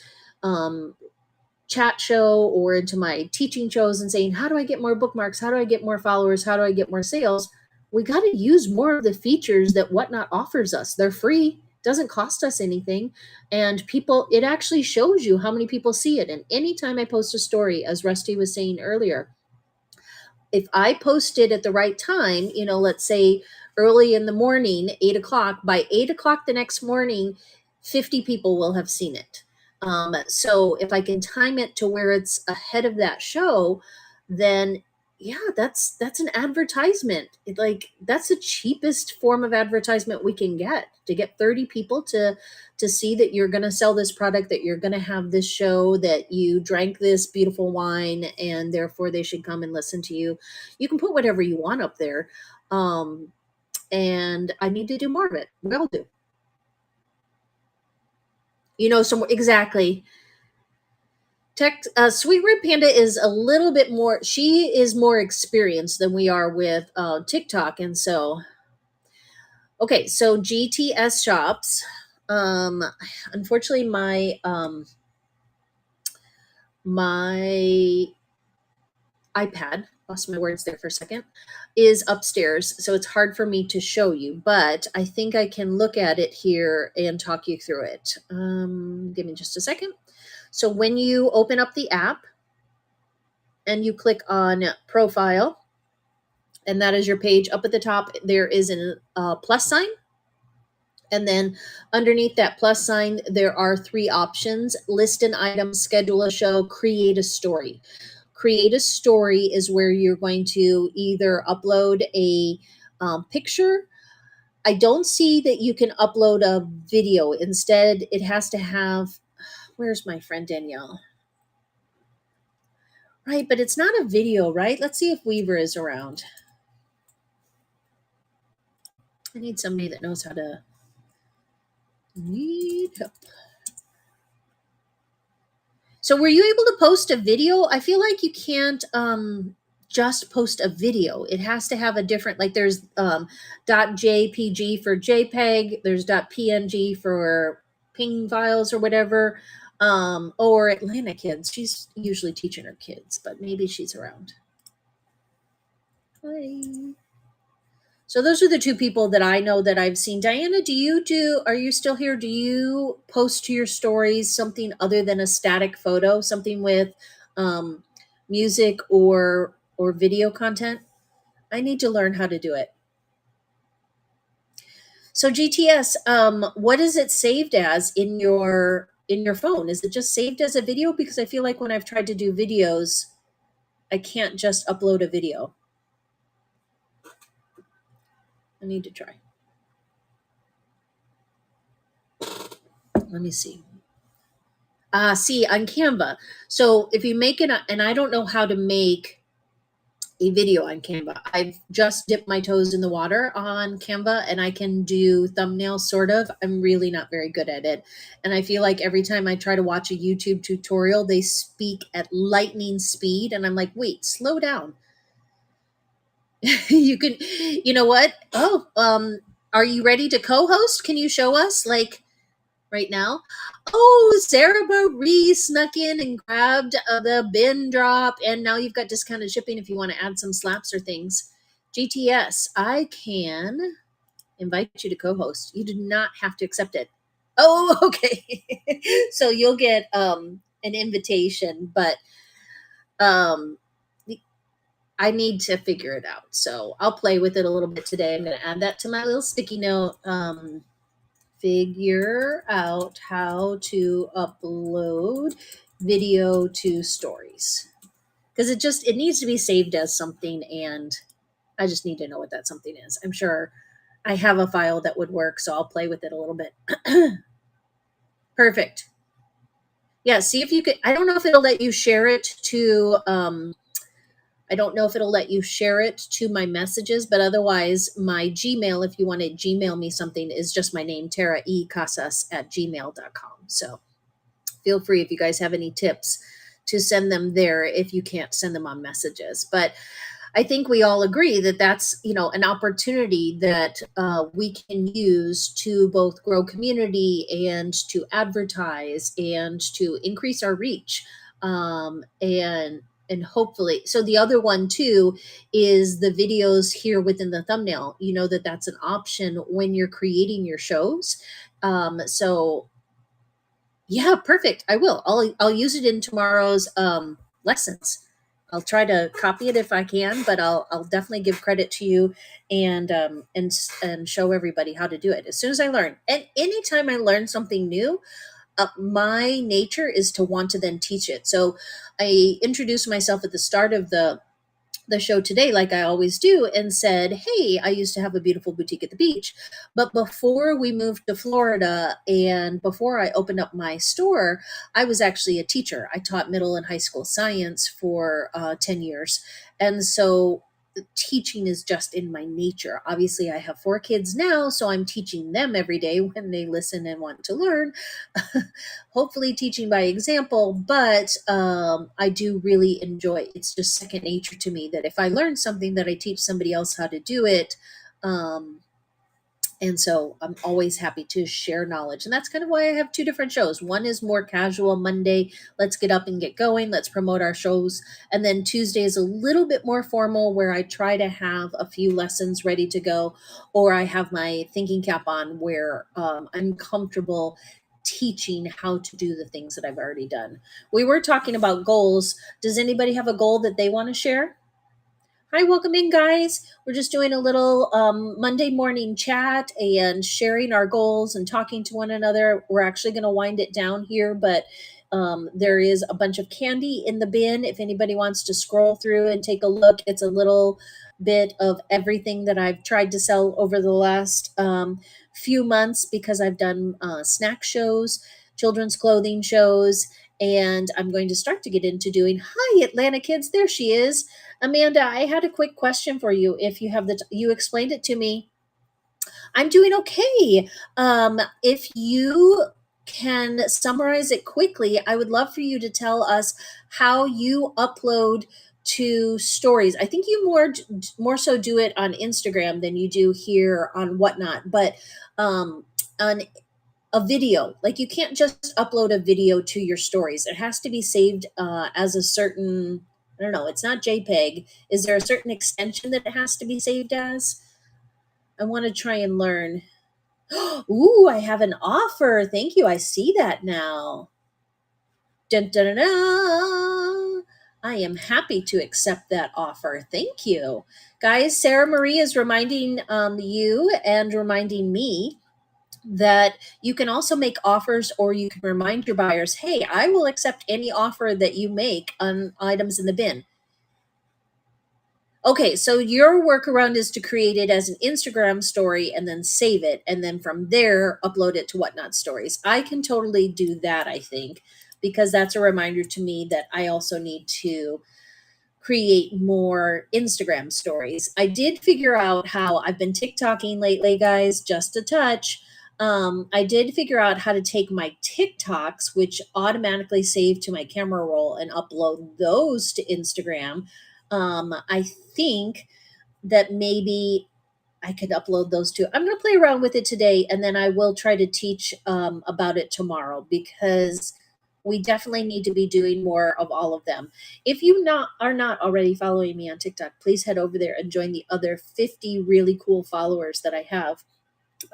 chat show or into my teaching shows and saying, how do I get more bookmarks? How do I get more followers? How do I get more sales? We got to use more of the features that Whatnot offers us. They're free, doesn't cost us anything. And people, it actually shows you how many people see it. And anytime I post a story, as Rusty was saying earlier, if I post it at the right time, let's say early in the morning, 8 o'clock, by 8 o'clock the next morning, 50 people will have seen it. So if I can time it to where it's ahead of that show, then yeah, that's an advertisement. That's the cheapest form of advertisement we can get, to get 30 people to see that you're going to sell this product, that you're going to have this show, that you drank this beautiful wine, and therefore they should come and listen to you. You can put whatever you want up there. And I need to do more of it. Will do. Exactly. Sweet Red Panda is a little bit more, she is more experienced than we are with TikTok. And so, okay, so GTS shops. Unfortunately, my iPad, lost my words there for a second, is upstairs. So it's hard for me to show you, but I think I can look at it here and talk you through it. Give me just a second. So when you open up the app and you click on profile, and that is your page, up at the top, there is a plus sign. And then underneath that plus sign, there are 3 options: list an item, schedule a show, create a story. Create a story is where you're going to either upload a picture. I don't see that you can upload a video. Instead, it has to have, where's my friend Danielle? Right, but it's not a video, right? Let's see if Weaver is around. I need somebody that knows how to. Need help. So were you able to post a video? I feel like you can't just post a video. It has to have a different, like there's .jpg for JPEG, there's .png for ping files or whatever. Or Atlanta Kids. She's usually teaching her kids, but maybe she's around. Hi. So those are the 2 people that I know that I've seen. Diana, are you still here? Do you post to your stories something other than a static photo, something with music or video content? I need to learn how to do it. So GTS, what is it saved as in your phone? Is it just saved as a video? Because I feel like when I've tried to do videos, I can't just upload a video. I need to try. Let me see. See, on Canva. So if you make it, and I don't know how to make a video on Canva. I've just dipped my toes in the water on Canva, and I can do thumbnails, sort of. I'm really not very good at it. And I feel like every time I try to watch a YouTube tutorial, they speak at lightning speed. And I'm like, wait, slow down. You know what? Oh, are you ready to co-host? Can you show us right now? Oh, Sarah Marie snuck in and grabbed the bin drop, and now you've got discounted shipping if you want to add some slaps or things. GTS, I can invite you to co-host. You do not have to accept it. Oh, okay. So you'll get an invitation, but um I need to figure it out. So I'll play with it a little bit today. I'm going to add that to my little sticky note. Figure out how to upload video to stories, because it needs to be saved as something, and I just need to know what that something is. I'm sure I have a file that would work, so I'll play with it a little bit. Perfect. Yeah, see if you could. I don't know if it'll let you share it to I don't know if it'll let you share it to my messages, but otherwise my Gmail, if you want to Gmail me something, is just my name, taraecasas@gmail.com. So feel free, if you guys have any tips, to send them there if you can't send them on messages. But I think we all agree that that's, an opportunity that we can use to both grow community and to advertise and to increase our reach. And hopefully, so the other one too is the videos here within the thumbnail. You know that's an option when you're creating your shows. So yeah, perfect. I will. I'll use it in tomorrow's lessons. I'll try to copy it if I can, but I'll definitely give credit to you and show everybody how to do it as soon as I learn. And anytime I learn something new, my nature is to want to then teach it. So I introduced myself at the start of the show today, like I always do, and said, hey, I used to have a beautiful boutique at the beach. But before we moved to Florida and before I opened up my store, I was actually a teacher. I taught middle and high school science for 10 years. And so teaching is just in my nature. Obviously, I have 4 kids now, so I'm teaching them every day when they listen and want to learn. Hopefully teaching by example, but I do really enjoy, it's just second nature to me that if I learn something, that I teach somebody else how to do it. And so I'm always happy to share knowledge. And that's kind of why I have 2 different shows. One is more casual, Monday, let's get up and get going, let's promote our shows. And then Tuesday is a little bit more formal, where I try to have a few lessons ready to go, or I have my thinking cap on, where I'm comfortable teaching how to do the things that I've already done. We were talking about goals. Does anybody have a goal that they want to share? Hi, welcome in, guys. We're just doing a little Monday morning chat and sharing our goals and talking to one another. We're actually going to wind it down here, but there is a bunch of candy in the bin. If anybody wants to scroll through and take a look, it's a little bit of everything that I've tried to sell over the last few months, because I've done snack shows, children's clothing shows, and I'm going to start to get into doing, hi, Atlanta kids, there she is. Amanda, I had a quick question for you. If you have you explained it to me. I'm doing okay. If you can summarize it quickly, I would love for you to tell us how you upload to stories. I think you more so do it on Instagram than you do here on Whatnot, but on a video, like you can't just upload a video to your stories. It has to be saved as a certain, I don't know, it's not JPEG. Is there a certain extension that it has to be saved as? I want to try and learn. Ooh, I have an offer. Thank you. I see that now. Dun, dun, dun, dun. I am happy to accept that offer. Thank you. Guys, Sarah Marie is reminding you and reminding me that you can also make offers, or you can remind your buyers, hey, I will accept any offer that you make on items in the bin. Okay, so your workaround is to create it as an Instagram story and then save it, and then from there upload it to Whatnot Stories. I can totally do that, I think, because that's a reminder to me that I also need to create more Instagram stories. I did figure out how, I've been TikToking lately, guys, just a touch. I did figure out how to take my TikToks, which automatically save to my camera roll, and upload those to Instagram. I think that maybe I could upload those too. I'm going to play around with it today, and then I will try to teach about it tomorrow, because we definitely need to be doing more of all of them. If you are not already following me on TikTok, please head over there and join the other 50 really cool followers that I have.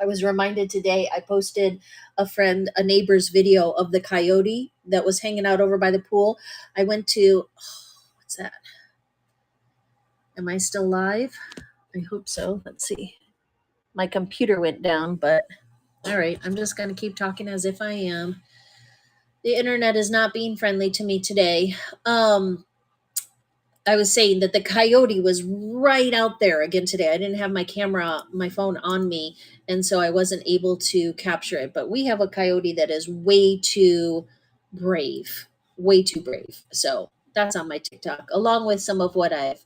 I was reminded today, I posted a neighbor's video of the coyote that was hanging out over by the pool. I went to, what's that? Am I still live? I hope so. Let's see. My computer went down, but all right, I'm just going to keep talking as if I am. The internet is not being friendly to me today. I was saying that the coyote was right out there again today. I didn't have my phone on me, and so I wasn't able to capture it. But we have a coyote that is way too brave, way too brave. So that's on my TikTok, along with some of what I've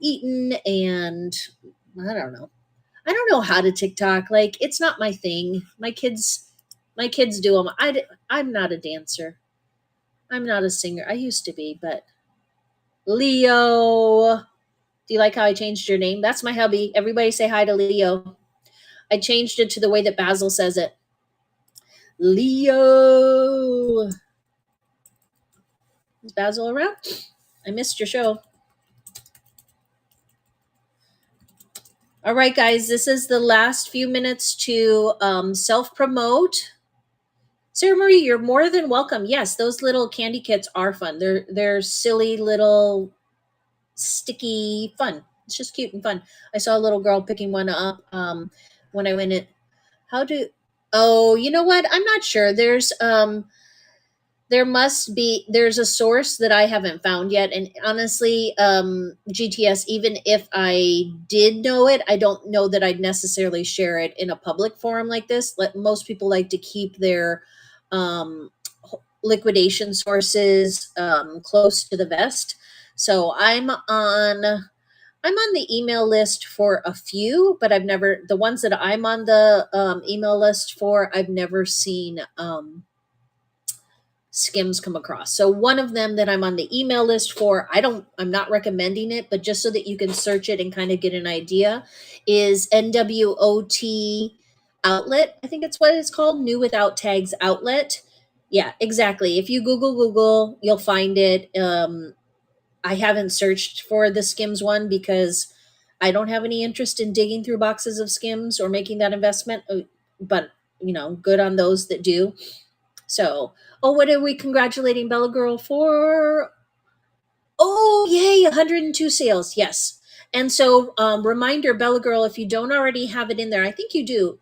eaten, and I don't know. I don't know how to TikTok. Like, it's not my thing. My kids do them. I'm not a dancer. I'm not a singer. I used to be, but Leo. Do you like how I changed your name? That's my hubby. Everybody say hi to Leo. I changed it to the way that Basil says it. Leo. Is Basil around? I missed your show. All right, guys, this is the last few minutes to self-promote. Sarah Marie, you're more than welcome. Yes, those little candy kits are fun. They're silly little sticky fun. It's just cute and fun. I saw a little girl picking one up when I went in. Oh, you know what? I'm not sure. There's a source that I haven't found yet. And honestly, GTS, even if I did know it, I don't know that I'd necessarily share it in a public forum like this. Most people like to keep their liquidation sources close to the vest. So I'm on the email list for a few, but the ones that I'm on the email list for, I've never seen skims come across. So one of them that I'm on the email list for, I'm not recommending it, but just so that you can search it and kind of get an idea, is NWOT Outlet. I think it's what it's called, New Without Tags Outlet. Yeah, exactly. If you Google, you'll find it. I haven't searched for the Skims one because I don't have any interest in digging through boxes of Skims or making that investment. But, good on those that do. So, what are we congratulating Bella Girl for? Oh, yay, 102 sales. Yes. And so, reminder, Bella Girl, if you don't already have it in there, I think you do.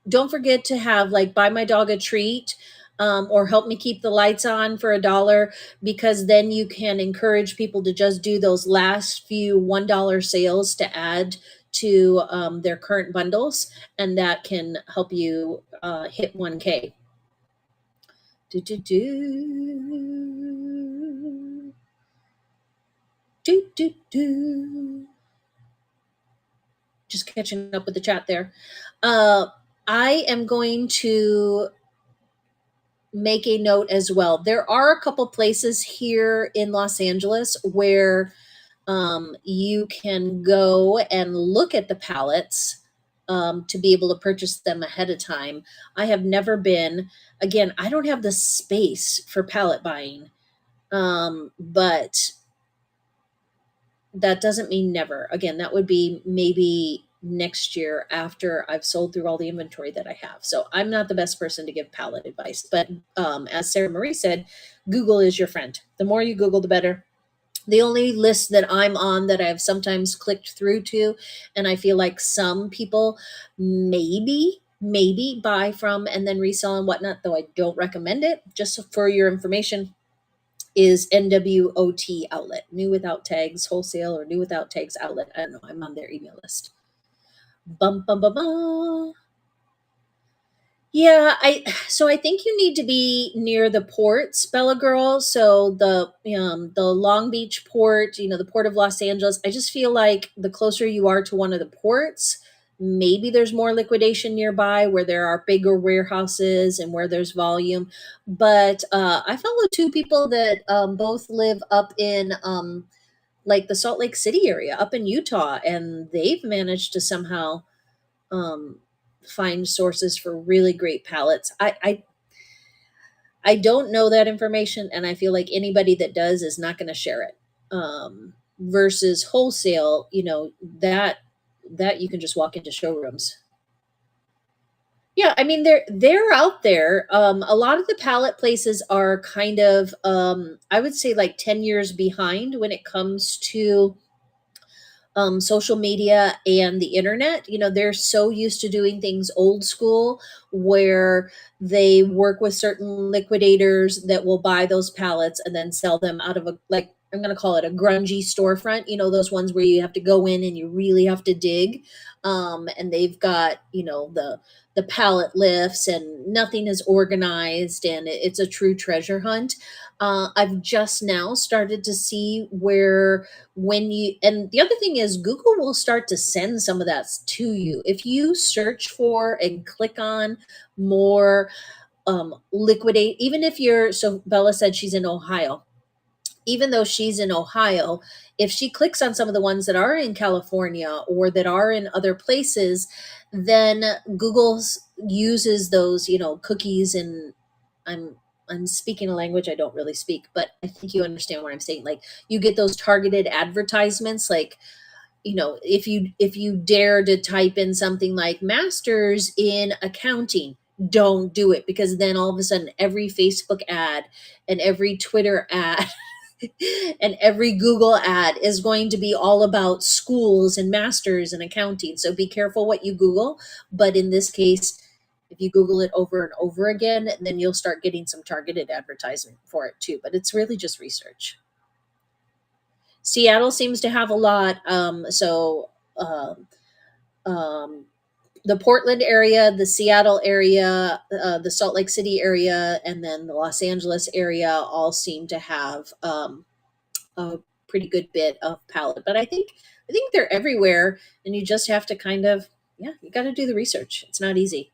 Don't forget to have buy my dog a treat, or help me keep the lights on for $1, because then you can encourage people to just do those last few $1 sales to add to their current bundles, and that can help you hit 1K. Do do do do do do. Just catching up with the chat there. I am going to make a note as well. There are a couple places here in Los Angeles where you can go and look at the pallets to be able to purchase them ahead of time. I have never been. Again, I don't have the space for pallet buying, but that doesn't mean never. Again, that would be maybe next year after I've sold through all the inventory that I have. So I'm not the best person to give pallet advice, but as Sarah Marie said, Google is your friend. The more you Google, the better. The only list that I'm on that I've sometimes clicked through to, and I feel like some people maybe buy from and then resell and whatnot, though I don't recommend it, just for your information, is NWOT Outlet, New Without Tags Wholesale, or New Without Tags Outlet. I don't know. I'm on their email list. Bum, bum, bum, bum. Yeah, so I think you need to be near the ports, Bella Girl. So the Long Beach port, the port of Los Angeles. I just feel like the closer you are to one of the ports, maybe there's more liquidation nearby where there are bigger warehouses and where there's volume. But I follow two people that both live up in the Salt Lake City area, up in Utah, and they've managed to somehow find sources for really great pallets. I don't know that information, and I feel like anybody that does is not going to share it. Versus wholesale, that you can just walk into showrooms. Yeah, I mean they're out there. A lot of the pallet places are kind of I would say like 10 years behind when it comes to social media and the internet. You know, they're so used to doing things old school where they work with certain liquidators that will buy those pallets and then sell them out of a, like, I'm going to call it a grungy storefront, you know, those ones where you have to go in and you really have to dig. And they've got, you know, the pallet lifts and nothing is organized and it's a true treasure hunt. I've just now started to see where, when you, and the other thing is Google will start to send some of that to you if you search for and click on more liquidate. Even if you're, so Bella said she's in Ohio, even though she's in Ohio, if she clicks on some of the ones that are in California or that are in other places, then Google uses those, you know, cookies. And I'm I'm speaking a language I don't really speak, but I think you understand what I'm saying. Like, you get those targeted advertisements, like, you know, if you dare to type in something like masters in accounting, don't do it, because then all of a sudden every Facebook ad and every Twitter ad and every Google ad is going to be all about schools and masters in accounting. So be careful what you Google. But in this case, if you Google it over and over again, then you'll start getting some targeted advertisement for it too. But it's really just research. Seattle seems to have a lot. Um, um, the Portland area, the Seattle area, the Salt Lake City area, and then the Los Angeles area all seem to have a pretty good bit of palette. But I think they're everywhere, and you just have to kind of, yeah, you got to do the research. It's not easy.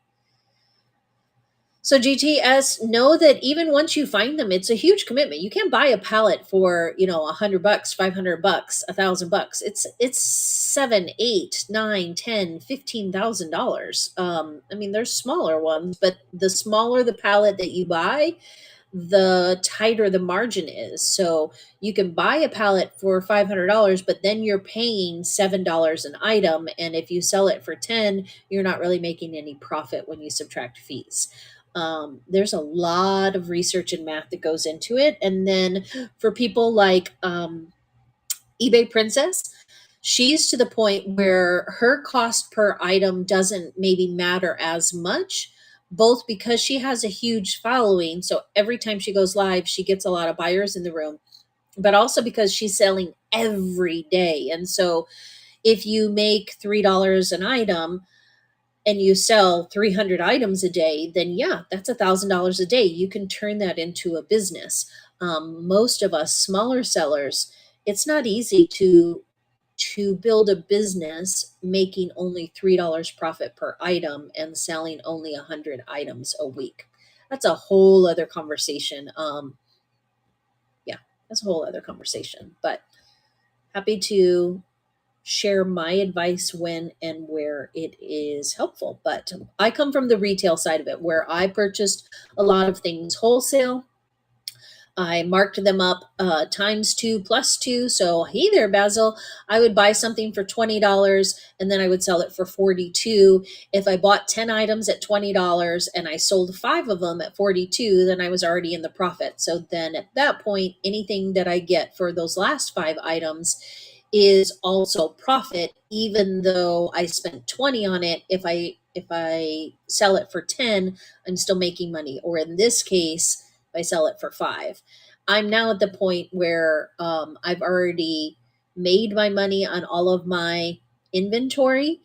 So GTS, know that even once you find them, it's a huge commitment. You can't buy a pallet for, you know, $100, $500, $1,000. It's seven, eight, nine, 10, $15,000. I mean, there's smaller ones, but the smaller the pallet that you buy, the tighter the margin is. So you can buy a pallet for $500, but then you're paying $7 an item. And if you sell it for 10, you're not really making any profit when you subtract fees. There's a lot of research and math that goes into it. And then for people like eBay Princess, she's to the point where her cost per item doesn't maybe matter as much, both because she has a huge following. So every time she goes live, she gets a lot of buyers in the room, but also because she's selling every day. And so if you make $3 an item and you sell 300 items a day, then yeah, that's $1,000 a day. You can turn that into a business. Most of us smaller sellers, it's not easy to build a business making only $3 profit per item and selling only 100 items a week. That's a whole other conversation. Yeah, that's a whole other conversation. But happy to share my advice when and where it is helpful. But I come from the retail side of it, where I purchased a lot of things wholesale. I marked them up times two plus two. So, hey there, Basil. I would buy something for $20 and then I would sell it for 42. If I bought 10 items at $20 and I sold five of them at 42, then I was already in the profit. So then at that point, anything that I get for those last five items is also profit, even though I spent 20 on it. If I sell it for 10, I'm still making money. Or in this case, if I sell it for five. I'm now at the point where I've already made my money on all of my inventory,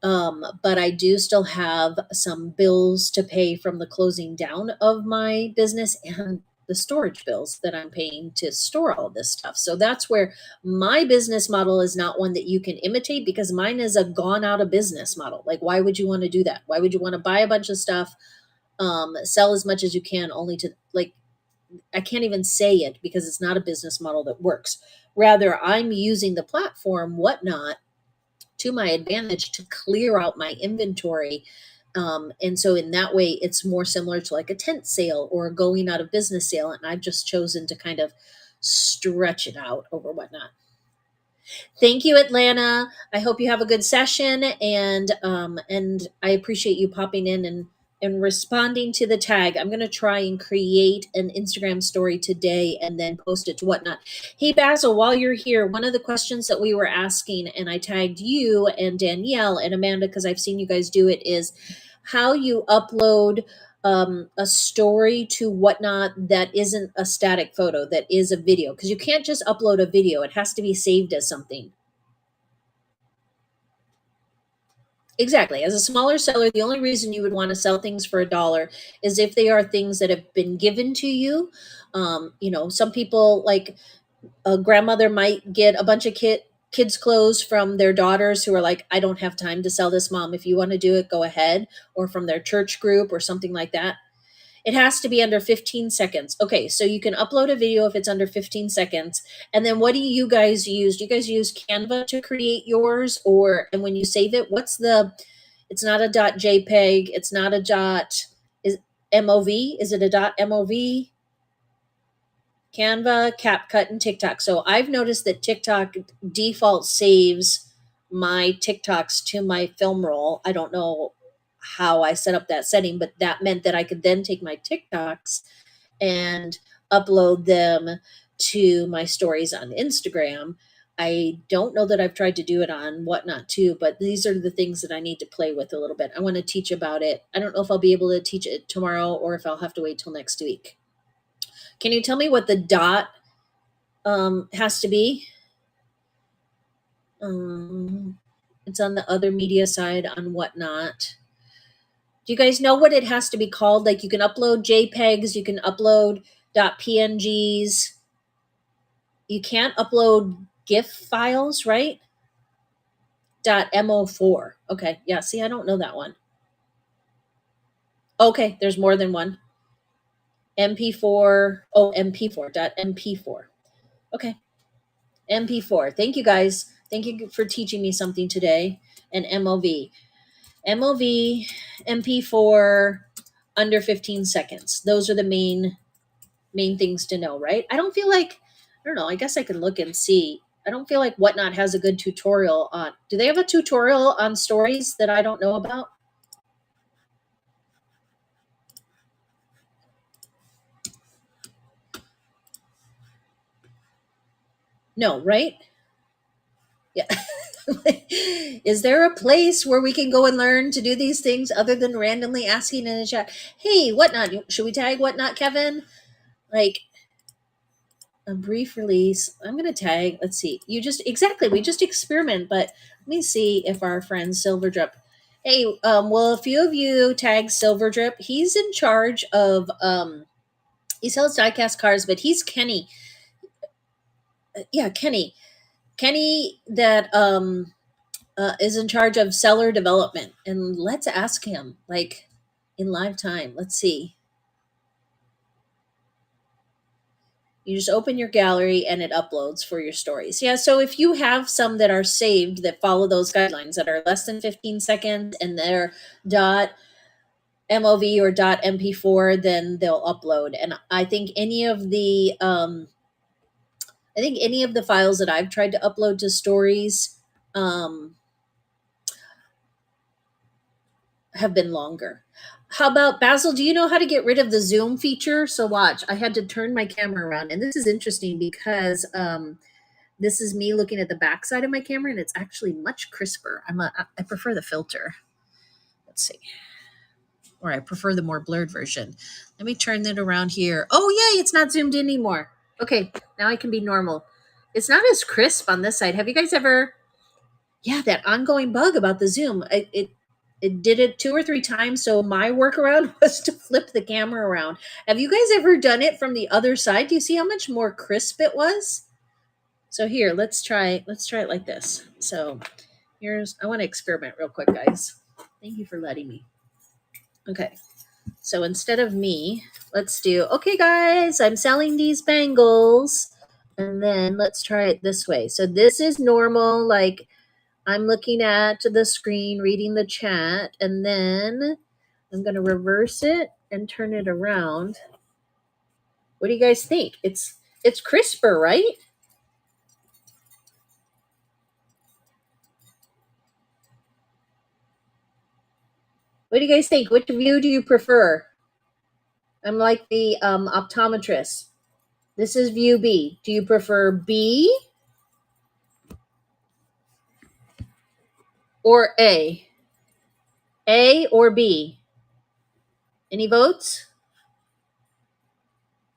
but I do still have some bills to pay from the closing down of my business and the storage bills that I'm paying to store all this stuff. So that's where my business model is not one that you can imitate, because mine is a gone out of business model. Like, why would you want to do that? Why would you want to buy a bunch of stuff, sell as much as you can, only to, like, I can't even say it because it's not a business model that works. Rather, I'm using the platform, Whatnot, to my advantage to clear out my inventory. And so in that way, it's more similar to like a tent sale or a going out of business sale. And I've just chosen to kind of stretch it out over Whatnot. Thank you, Atlanta. I hope you have a good session, and I appreciate you popping in and responding to the tag. I'm gonna try and create an Instagram story today and then post it to Whatnot. Hey Basil, while you're here, one of the questions that we were asking, and I tagged you and Danielle and Amanda because I've seen you guys do it, is how you upload a story to Whatnot that isn't a static photo, that is a video, because you can't just upload a video, it has to be saved as something. Exactly. As a smaller seller, the only reason you would want to sell things for $1 is if they are things that have been given to you. Some people, like a grandmother, might get a bunch of kids clothes from their daughters who are like, I don't have time to sell this, mom. If you want to do it, go ahead. Or from their church group or something like that. It has to be under 15 seconds. Okay, so you can upload a video if it's under 15 seconds. And then what do you guys use? Do you guys use Canva to create yours? And when you save it, it's not a .jpeg, it's not a is MOV? Is it a .mov? Canva, CapCut, and TikTok. So I've noticed that TikTok default saves my TikToks to my film roll. I don't know how I set up that setting, but that meant that I could then take my TikToks and upload them to my stories on Instagram. I don't know that I've tried to do it on Whatnot too, but these are the things that I need to play with a little bit. I want to teach about it. I don't know if I'll be able to teach it tomorrow or if I'll have to wait till next week. Can you tell me what the dot has to be? It's on the other media side on Whatnot. Do you guys know what it has to be called? Like, you can upload JPEGs, you can upload .pngs. You can't upload GIF files, right? .mo4. Okay, yeah, see, I don't know that one. Okay, there's more than one. MP4, MP4, .mp4. Okay, MP4. Thank you guys. Thank you for teaching me something today. And MOV. MOV, MP4, under 15 seconds. Those are the main things to know, right? I don't know, I guess I could look and see. I don't feel like Whatnot has a good tutorial on. Do they have a tutorial on stories that I don't know about? No, right? Yeah. Is there a place where we can go and learn to do these things other than randomly asking in a chat, hey, Whatnot, should we tag Whatnot, Kevin? Like, a brief release. I'm going to tag, let's see. We just experiment, but let me see if our friend Silver Drip. Hey, well, a few of you tag Silver Drip. He's in charge of, he sells diecast cars, but he's Kenny. Yeah, Kenny. Kenny that is in charge of seller development. And let's ask him, like, in live time. Let's see. You just open your gallery and it uploads for your stories. Yeah, so if you have some that are saved that follow those guidelines that are less than 15 seconds and they're .mov or .mp4, then they'll upload. And I think any of the files that I've tried to upload to stories have been longer. How about Basil? Do you know how to get rid of the zoom feature? So watch, I had to turn my camera around, and this is interesting because this is me looking at the back side of my camera, and it's actually much crisper. I prefer the filter. Let's see. Or I prefer the more blurred version. Let me turn that around here. Oh, yay, it's not zoomed in anymore. Okay, now I can be normal. It's not as crisp on this side. Have you guys ever, that ongoing bug about the zoom? It did it 2 or 3 times, so my workaround was to flip the camera around. Have you guys ever done it from the other side? Do you see how much more crisp it was? So here, let's try it like this. So I want to experiment real quick, guys. Thank you for letting me. Okay, so instead of me, let's do, okay guys, I'm selling these bangles, and then let's try it this way. So this is normal, like, I'm looking at the screen, reading the chat, and then I'm going to reverse it and turn it around. What do you guys think? It's crisper, right? What do you guys think? Which view do you prefer? I'm like the optometrist. This is view B. Do you prefer B or A? A or B? Any votes?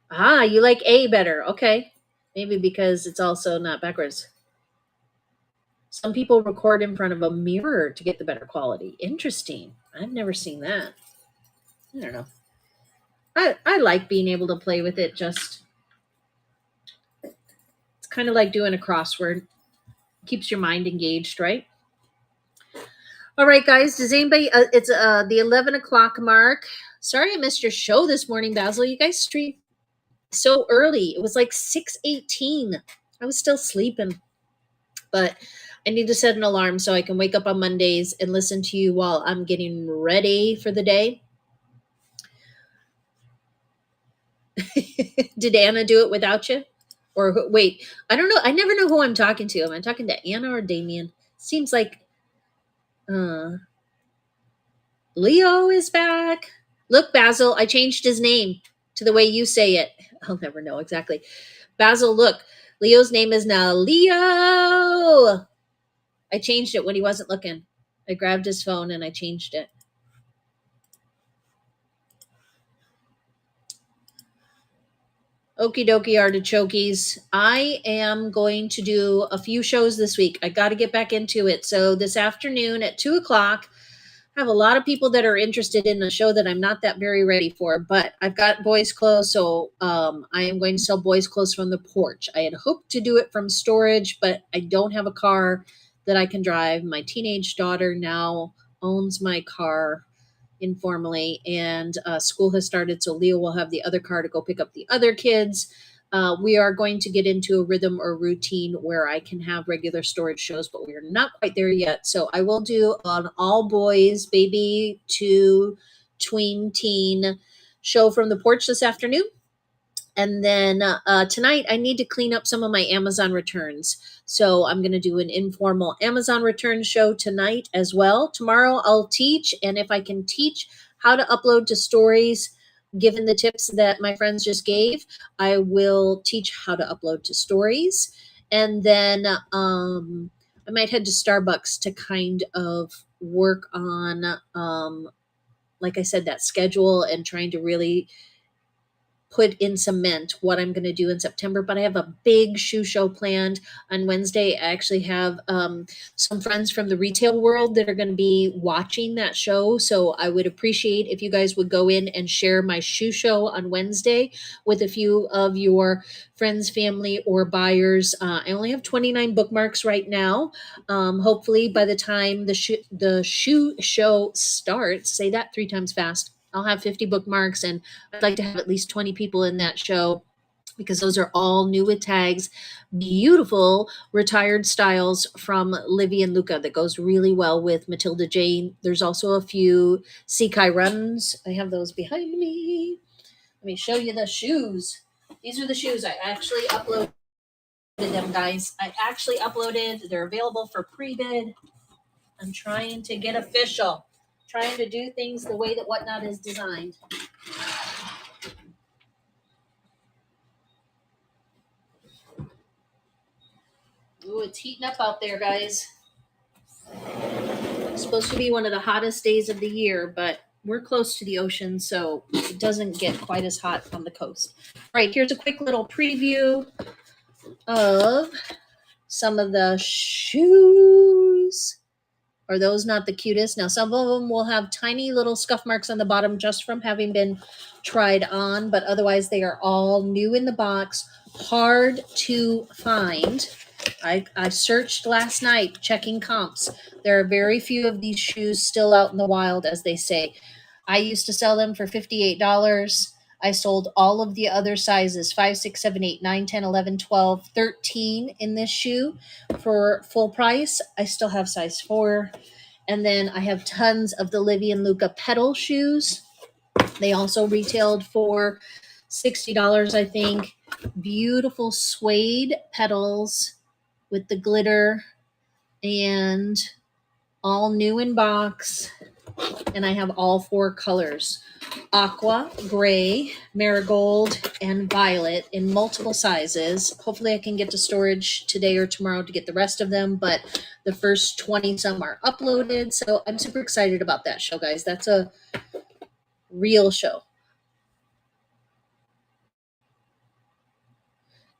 Ah, you like A better. Okay. Maybe because it's also not backwards. Some people record in front of a mirror to get the better quality. Interesting. I've never seen that. I don't know. I like being able to play with it. Just it's kind of like doing a crossword. Keeps your mind engaged, right? All right, guys. Does anybody? It's the 11 o'clock mark. Sorry I missed your show this morning, Basil. You guys streamed so early. It was like 6:18. I was still sleeping, but I need to set an alarm so I can wake up on Mondays and listen to you while I'm getting ready for the day. Did Anna do it without you? Or wait, I don't know. I never know who I'm talking to. Am I talking to Anna or Damien? Seems like Leo is back. Look, Basil, I changed his name to the way you say it. I'll never know exactly. Basil, look, Leo's name is now Leo. I changed it when he wasn't looking. I grabbed his phone and I changed it. Okie dokie artichokes. I am going to do a few shows this week. I got to get back into it. So this afternoon at 2 o'clock, I have a lot of people that are interested in a show that I'm not that very ready for, but I've got boys' clothes, so I am going to sell boys' clothes from the porch. I had hoped to do it from storage, but I don't have a car that I can drive. My teenage daughter now owns my car informally, and school has started, so Leo will have the other car to go pick up the other kids. We are going to get into a rhythm or routine where I can have regular storage shows, but we are not quite there yet. So I will do an all boys, baby to tween teen show from the porch this afternoon. And then tonight, I need to clean up some of my Amazon returns. So I'm going to do an informal Amazon return show tonight as well. Tomorrow, I'll teach. And if I can teach how to upload to stories, given the tips that my friends just gave, I will teach how to upload to stories. And then I might head to Starbucks to kind of work on, like I said, that schedule and trying to really put in cement what I'm going to do in September. But I have a big shoe show planned on Wednesday. I actually have some friends from the retail world that are going to be watching that show. So I would appreciate if you guys would go in and share my shoe show on Wednesday with a few of your friends, family, or buyers. I only have 29 bookmarks right now. Hopefully by the time the shoe show starts, say that 3 times fast, I'll have 50 bookmarks, and I'd like to have at least 20 people in that show because those are all new with tags. Beautiful retired styles from Livy and Luca that goes really well with Matilda Jane. There's also a few Sekai runs. I have those behind me. Let me show you the shoes. These are the shoes. I actually uploaded them, guys. I actually uploaded. They're available for pre-bid. I'm trying to get official. Trying to do things the way that Whatnot is designed. Ooh, it's heating up out there, guys. It's supposed to be one of the hottest days of the year, but we're close to the ocean, so it doesn't get quite as hot on the coast. All right, here's a quick little preview of some of the shoes. Are those not the cutest? Now, some of them will have tiny little scuff marks on the bottom just from having been tried on, but otherwise they are all new in the box, hard to find. I searched last night checking comps. There are very few of these shoes still out in the wild, as they say. I used to sell them for $58. I sold all of the other sizes 5, 6, 7, 8, 9, 10, 11, 12, 13 in this shoe for full price. I still have size 4. And then I have tons of the Livy and Luca pedal shoes. They also retailed for $60, I think. Beautiful suede pedals with the glitter and all new in box. And I have all 4 colors: aqua, gray, marigold, and violet in multiple sizes. Hopefully I can get to storage today or tomorrow to get the rest of them, but the first 20 some are uploaded. So I'm super excited about that show, guys. That's a real show.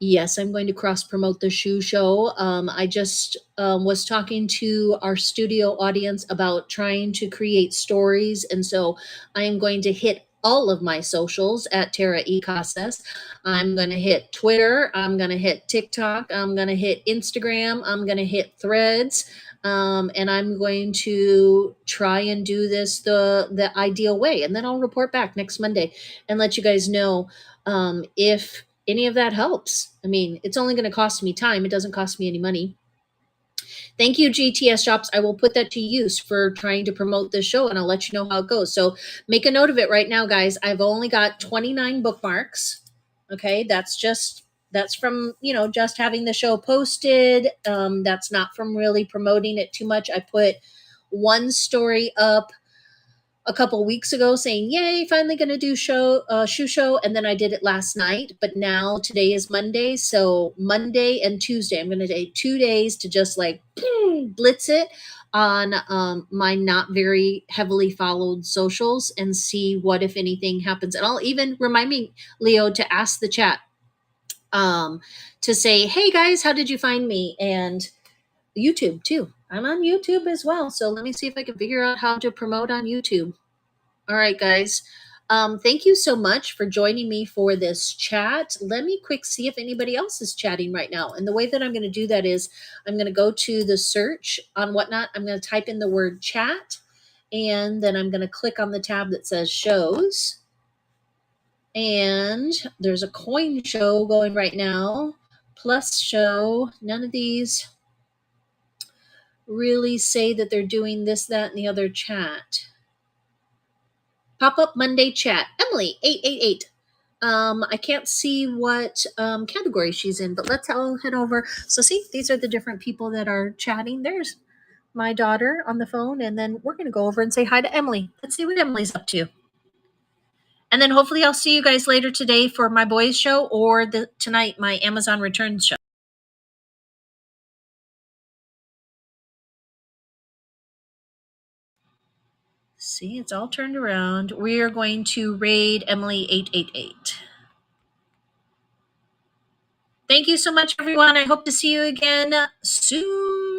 Yes, I'm going to cross promote the shoe show. I just was talking to our studio audience about trying to create stories. And so I am going to hit all of my socials at Tara E. Casas. I'm going to hit Twitter. I'm going to hit TikTok. I'm going to hit Instagram. I'm going to hit Threads. And I'm going to try and do this the ideal way. And then I'll report back next Monday and let you guys know if any of that helps. I mean, it's only going to cost me time. It doesn't cost me any money. Thank you, GTS Shops. I will put that to use for trying to promote this show, and I'll let you know how it goes. So make a note of it right now, guys. I've only got 29 bookmarks. Okay, that's from just having the show posted. That's not from really promoting it too much. I put one story up a couple weeks ago saying, yay, finally going to do shoe show. And then I did it last night, but now today is Monday. So Monday and Tuesday, I'm going to take 2 days to just like blitz it on my not very heavily followed socials and see what, if anything, happens. And I'll even remind me, Leo, to ask the chat to say, hey guys, how did you find me? And YouTube too. I'm on YouTube as well. So let me see if I can figure out how to promote on YouTube. All right, guys. Thank you so much for joining me for this chat. Let me quick see if anybody else is chatting right now. And the way that I'm going to do that is I'm going to go to the search on Whatnot. I'm going to type in the word chat, and then I'm going to click on the tab that says shows. And there's a coin show going right now, plus show. None of these really say that they're doing this, that, and the other chat. Pop-up Monday chat. Emily, 888. I can't see what category she's in, but let's all head over. So see, these are the different people that are chatting. There's my daughter on the phone, and then we're going to go over and say hi to Emily. Let's see what Emily's up to. And then hopefully I'll see you guys later today for my boys show, or tonight my Amazon Returns show. See, it's all turned around. We are going to raid Emily 888. Thank you so much, everyone. I hope to see you again soon.